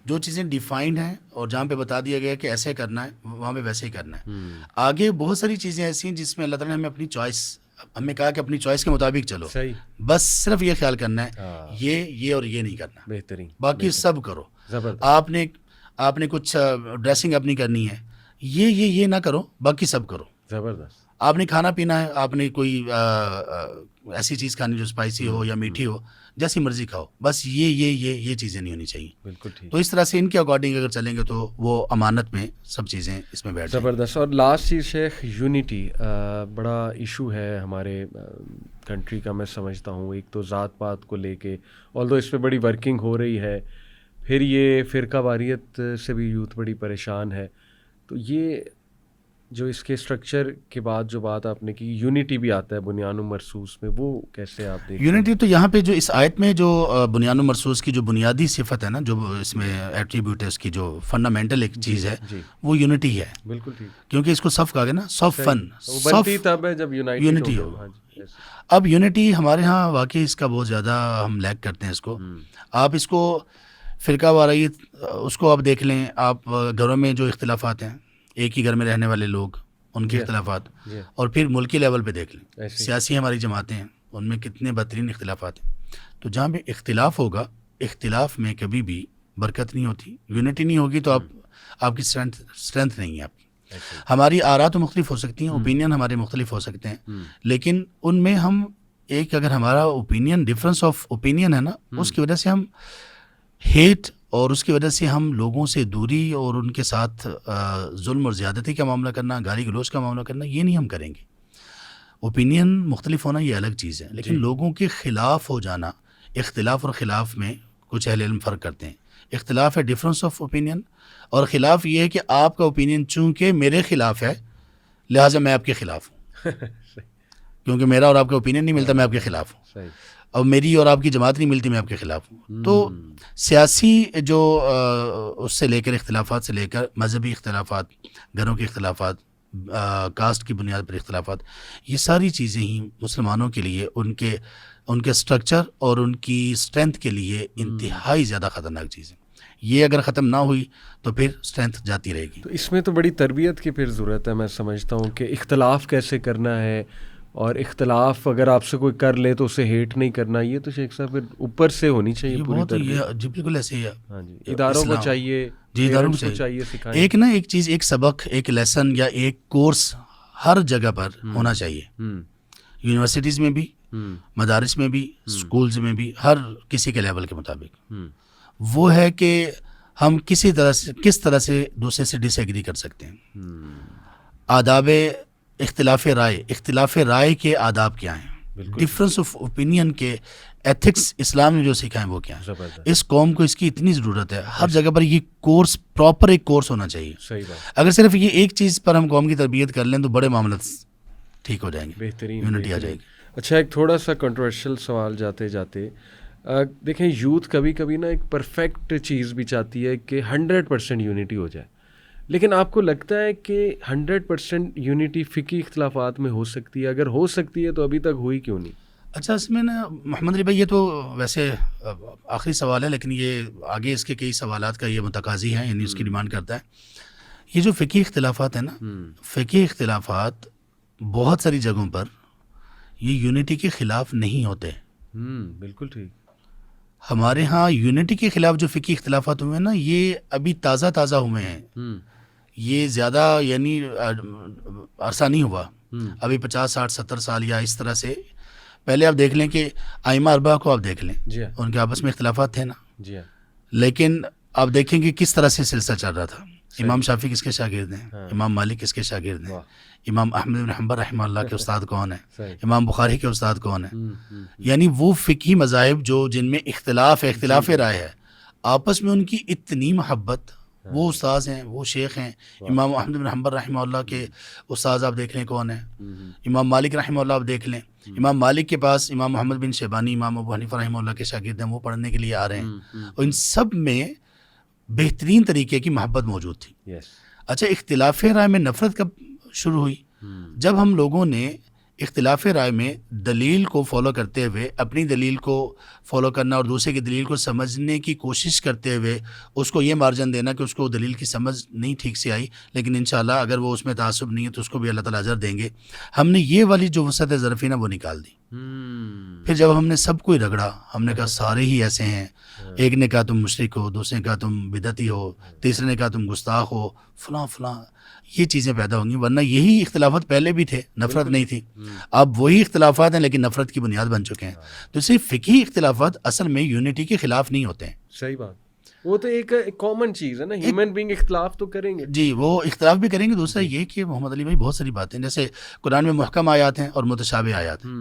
جو چیزیں ڈیفائنڈ ہیں اور جہاں پہ بتا دیا گیا کہ ایسے کرنا ہے، وہاں پہ ویسے ہی کرنا ہے. آگے بہت ساری چیزیں ایسی ہیں جس میں اللہ تعالیٰ نے ہمیں اپنی چوائس، ہمیں کہا کہ اپنی چوائس کے مطابق چلو. صحیح. بس صرف یہ خیال کرنا ہے یہ اور یہ نہیں کرنا، بہترین، باقی سب کرو. زبردست. آپ نے کچھ ڈریسنگ اپنی کرنی ہے، یہ نہ کرو، باقی سب کرو. زبردست. آپ نے کھانا پینا ہے، آپ نے کوئی ایسی چیز کھانی جو اسپائسی ہو یا میٹھی ہو، جیسی مرضی کھاؤ، بس یہ چیزیں نہیں ہونی چاہیے. بالکل ٹھیک. تو اس طرح سے ان کے اکارڈنگ اگر چلیں گے تو وہ امانت میں سب چیزیں اس میں بیٹھ جائیں. زبردست. اور لاسٹ چیز شیخ، یونٹی بڑا ایشو ہے ہمارے کنٹری کا، میں سمجھتا ہوں. ایک تو ذات پات کو لے کے، آلدو اس پہ بڑی ورکنگ ہو رہی ہے، پھر یہ فرقہ واریت سے بھی یوتھ بڑی پریشان ہے. تو یہ جو اس کے اسٹرکچر کے بعد جو بات آپ نے کی، یونٹی بھی آتا ہے بنیان و مرسوس میں، وہ کیسے آپ دیکھیں؟ یونٹی تو یہاں پہ جو اس آیت میں جو بنیان و مرسوس کی جو بنیادی صفت ہے نا، جو اس میں ایٹریبیوٹ ہے، اس کی جو فنڈامنٹل ایک چیز ہے، وہ یونٹی ہے. بالکل ٹھیک. کیونکہ اس کو صف کہا گیا نا، صف فن، بنتی تب ہے جب یونٹی ہو. اب یونٹی ہمارے ہاں واقعی اس کا بہت زیادہ ہم لیک کرتے ہیں اس کو. آپ اس کو فرقہ واریت اس کو آپ دیکھ لیں، آپ گھروں میں جو اختلافات ہیں، ایک ہی گھر میں رہنے والے لوگ، ان کے اختلافات، اور پھر ملکی لیول پہ دیکھ لیں، سیاسی ہماری جماعتیں ہیں، ان میں کتنے بہترین اختلافات ہیں. تو جہاں پہ اختلاف ہوگا، اختلاف میں کبھی بھی برکت نہیں ہوتی. یونٹی نہیں ہوگی تو آپ کی اسٹرینتھ نہیں ہے آپ کی. ہماری آراء تو مختلف ہو سکتی ہیں، اوپینین ہمارے مختلف ہو سکتے ہیں، لیکن ان میں ہم ایک، اگر ہمارا اوپینین، ڈفرینس آف اوپینین ہے نا، اس کی وجہ سے ہم ہیٹ، اور اس کی وجہ سے ہم لوگوں سے دوری اور ان کے ساتھ ظلم اور زیادتی کا معاملہ کرنا، گالی گلوچ کا معاملہ کرنا، یہ نہیں ہم کریں گے. اوپینین مختلف ہونا یہ الگ چیز ہے، لیکن لوگوں کے خلاف ہو جانا، اختلاف اور خلاف میں کچھ اہل علم فرق کرتے ہیں. اختلاف ہے ڈفرینس آف اوپینین، اور خلاف یہ ہے کہ آپ کا اوپینین چونکہ میرے خلاف ہے لہٰذا میں آپ کے خلاف ہوں. کیونکہ میرا اور آپ کا اوپینین نہیں ملتا، میں آپ کے خلاف ہوں. اور میری اور آپ کی جماعت نہیں ملتی، میں آپ کے خلاف ہوں. تو سیاسی جو اس سے لے کر اختلافات سے لے کر مذہبی اختلافات، گھروں کے اختلافات، کاسٹ کی بنیاد پر اختلافات، یہ ساری چیزیں ہی مسلمانوں کے لیے ان کے اسٹرکچر اور ان کی اسٹرینتھ کے لیے انتہائی زیادہ خطرناک چیز ہے. یہ اگر ختم نہ ہوئی تو پھر اسٹرینتھ جاتی رہے گی. تو اس میں تو بڑی تربیت کی پھر ضرورت ہے. میں سمجھتا ہوں کہ اختلاف کیسے کرنا ہے، اور اختلاف اگر آپ سے کوئی کر لے تو اسے ہیٹ نہیں کرنا. یہ تو شیخ صاحب پھر اوپر سے ہونی چاہیے پوری طرح. جی بالکل ایسے ہی ہے. ہاں جی, اداروں کو چاہیے, جی اداروں کو چاہیے سکھائیں. ایک نا ایک چیز, ایک سبق, ایک لیسن یا ایک کورس ہر جگہ پر ہونا چاہیے, یونیورسٹیز میں بھی, مدارس میں بھی, اسکولز میں بھی, ہر کسی کے لیول کے مطابق. وہ ہے کہ ہم کس طرح سے دوسرے سے ڈس ایگری کر سکتے ہیں. آداب اختلاف رائے کے آداب کیا ہیں, ڈفرینس آف اوپینین کے ایتھکس اسلام نے جو سکھائیں وہ کیا ہیں. اس قوم کو اس کی اتنی ضرورت ہے, ہر جگہ پر یہ کورس, پراپر ایک کورس ہونا چاہیے. اگر صرف یہ ایک چیز پر ہم قوم کی تربیت کر لیں تو بڑے معاملات ٹھیک ہو جائیں گے, بہترین یونٹی آ جائے گی. اچھا, ایک تھوڑا سا کنٹروورشل سوال جاتے جاتے, دیکھیں یوتھ کبھی کبھی نا ایک پرفیکٹ چیز بھی چاہتی ہے کہ 100% یونٹی ہو جائے, لیکن آپ کو لگتا ہے کہ 100% یونٹی فقہی اختلافات میں ہو سکتی ہے؟ اگر ہو سکتی ہے تو ابھی تک ہوئی کیوں نہیں؟ اچھا, اس میں نا محمد علی بھائی, یہ تو ویسے آخری سوال ہے, لیکن یہ آگے اس کے کئی سوالات کا یہ متقاضی ہے, یعنی اس کی ڈیمانڈ کرتا ہے. یہ جو فقہی اختلافات ہیں نا, فقہی اختلافات بہت ساری جگہوں پر یہ یونٹی کے خلاف نہیں ہوتے. بالکل ٹھیک. ہمارے ہاں یونٹی کے خلاف جو فقہی اختلافات ہوئے ہیں نا, یہ ابھی تازہ ہوئے ہیں. یہ زیادہ یعنی عرصہ نہیں ہوا, ابھی 50 60 70 سال یا اس طرح سے. پہلے آپ دیکھ لیں کہ ائمہ اربعہ کو آپ دیکھ لیں, ان کے آپس میں اختلافات تھے نا, لیکن آپ دیکھیں کہ کس طرح سے سلسلہ چل رہا تھا. امام شافعی کس کے شاگرد ہیں, امام مالک کس کے شاگرد ہیں, امام احمد بن حنبل رحمہ اللہ کے استاد کون ہیں, امام بخاری کے استاد کون ہیں. یعنی وہ فقہی مذاہب جن میں اختلاف رائے ہے, آپس میں ان کی اتنی محبت. وہ استاذ ہیں, وہ شیخ ہیں. امام احمد بن حنبل رحمہ اللہ کے استاذ آپ دیکھ لیں کون ہیں, امام مالک رحمہ اللہ آپ دیکھ لیں. امام مالک کے پاس امام محمد بن شیبانی, امام ابو حنیفہ رحمہ اللہ کے شاگرد ہیں, وہ پڑھنے کے لیے آ رہے ہیں, اور ان سب میں بہترین طریقے کی محبت موجود تھی. اچھا, اختلاف رائے میں نفرت کب شروع ہوئی؟ جب ہم لوگوں نے اختلاف رائے میں دلیل کو فالو کرتے ہوئے, اپنی دلیل کو فالو کرنا اور دوسرے کی دلیل کو سمجھنے کی کوشش کرتے ہوئے اس کو یہ مارجن دینا کہ اس کو دلیل کی سمجھ نہیں ٹھیک سے آئی, لیکن انشاءاللہ اگر وہ اس میں تعصب نہیں ہے تو اس کو بھی اللہ تعالیٰ اجر دیں گے. ہم نے یہ والی جو وسعت ظرفی نا وہ نکال دی. پھر جب ہم نے سب کو ہی رگڑا, ہم نے کہا سارے ہی ایسے ہیں. ایک نے کہا تم مشرک ہو, دوسرے نے کہا تم بدعتی ہو, تیسرے نے کہا تم گستاخ ہو, فلاں. یہ چیزیں پیدا ہوں گی, ورنہ یہی اختلافات پہلے بھی تھے, نفرت نہیں تھی. اب وہی اختلافات ہیں لیکن نفرت کی بنیاد بن چکے ہیں. تو صرف فقہی اختلافات اصل میں یونٹی کے خلاف نہیں ہوتے ہیں. صحیح بات, وہ تو ایک کامن چیز ہے نا, ہیومن بینگ اختلاف تو کریں گے. جی, وہ اختلاف بھی کریں گے. دوسرا یہ کہ محمد علی بھائی بہت ساری باتیں, جیسے قرآن میں محکم آیات ہیں اور متشابہ آیات ہیں.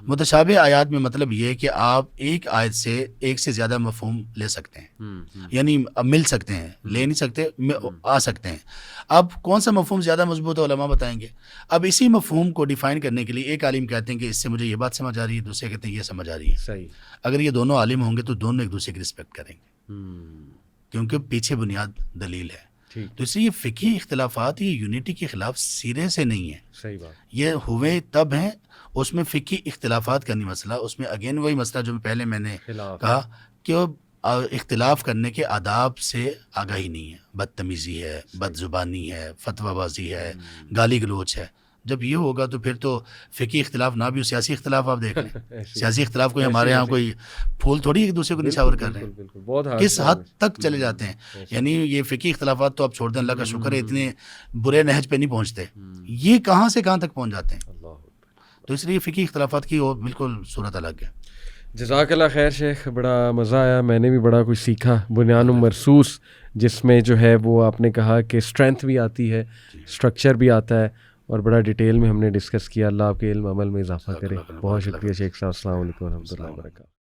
متشابہ آیات میں مطلب یہ ہے کہ آپ ایک آیت سے ایک سے زیادہ مفہوم لے سکتے ہیں, یعنی مل سکتے ہیں, لے نہیں سکتے, آ سکتے ہیں. اب کون سا مفہوم زیادہ مضبوط ہے علماء بتائیں گے. اب اسی مفہوم کو ڈیفائن کرنے کے لیے ایک عالم کہتے ہیں کہ اس سے مجھے یہ بات سمجھ آ رہی ہے, دوسرے کہتے ہیں یہ سمجھ آ رہی ہے. صحیح. اگر یہ دونوں عالم ہوں گے تو دونوں ایک دوسرے کی رسپیکٹ کریں گے, کیونکہ پیچھے بنیاد دلیل ہے. تو اس لیے یہ فقہی اختلافات یہ یونٹی کے خلاف سرے سے نہیں ہے. صحیح بات. یہ ہوئے تب ہیں, اس میں فقہی اختلافات کا نہیں مسئلہ, اس میں اگین وہی مسئلہ جو پہلے میں نے کہا کہ اختلاف کرنے کے آداب سے آگاہی نہیں ہے, بدتمیزی ہے, بد زبانی ہے, فتویٰ بازی ہے, گالی گلوچ ہے. جب یہ ہوگا تو پھر تو فقہی اختلاف نہ بھی ہو, سیاسی اختلاف آپ دیکھ لیں. سیاسی اختلاف کوئی ہمارے ہاں کوئی پھول تھوڑی ایک دوسرے کو نچھاور کر رہے ہیں, کس حد تک چلے جاتے ہیں. یعنی یہ فقہی اختلافات تو آپ چھوڑ دیں, اللہ کا شکر ہے اتنے برے نہج پہ نہیں پہنچتے, یہ کہاں سے کہاں تک پہنچ جاتے ہیں. تو اس لیے فقہی اختلافات کی وہ بالکل صورت الگ ہے. جزاک اللہ خیر شیخ, بڑا مزہ آیا, میں نے بھی بڑا کچھ سیکھا. بنیان مرصوص جس میں جو ہے وہ آپ نے کہا کہ اسٹرینتھ بھی آتی ہے, اسٹرکچر بھی آتا ہے, اور بڑا ڈیٹیل میں ہم نے ڈسکس کیا. اللہ آپ کے علم عمل میں اضافہ کرے. بہت شکریہ شیخ صاحب, السلام علیکم و رحمۃ اللہ وبرکاتہ.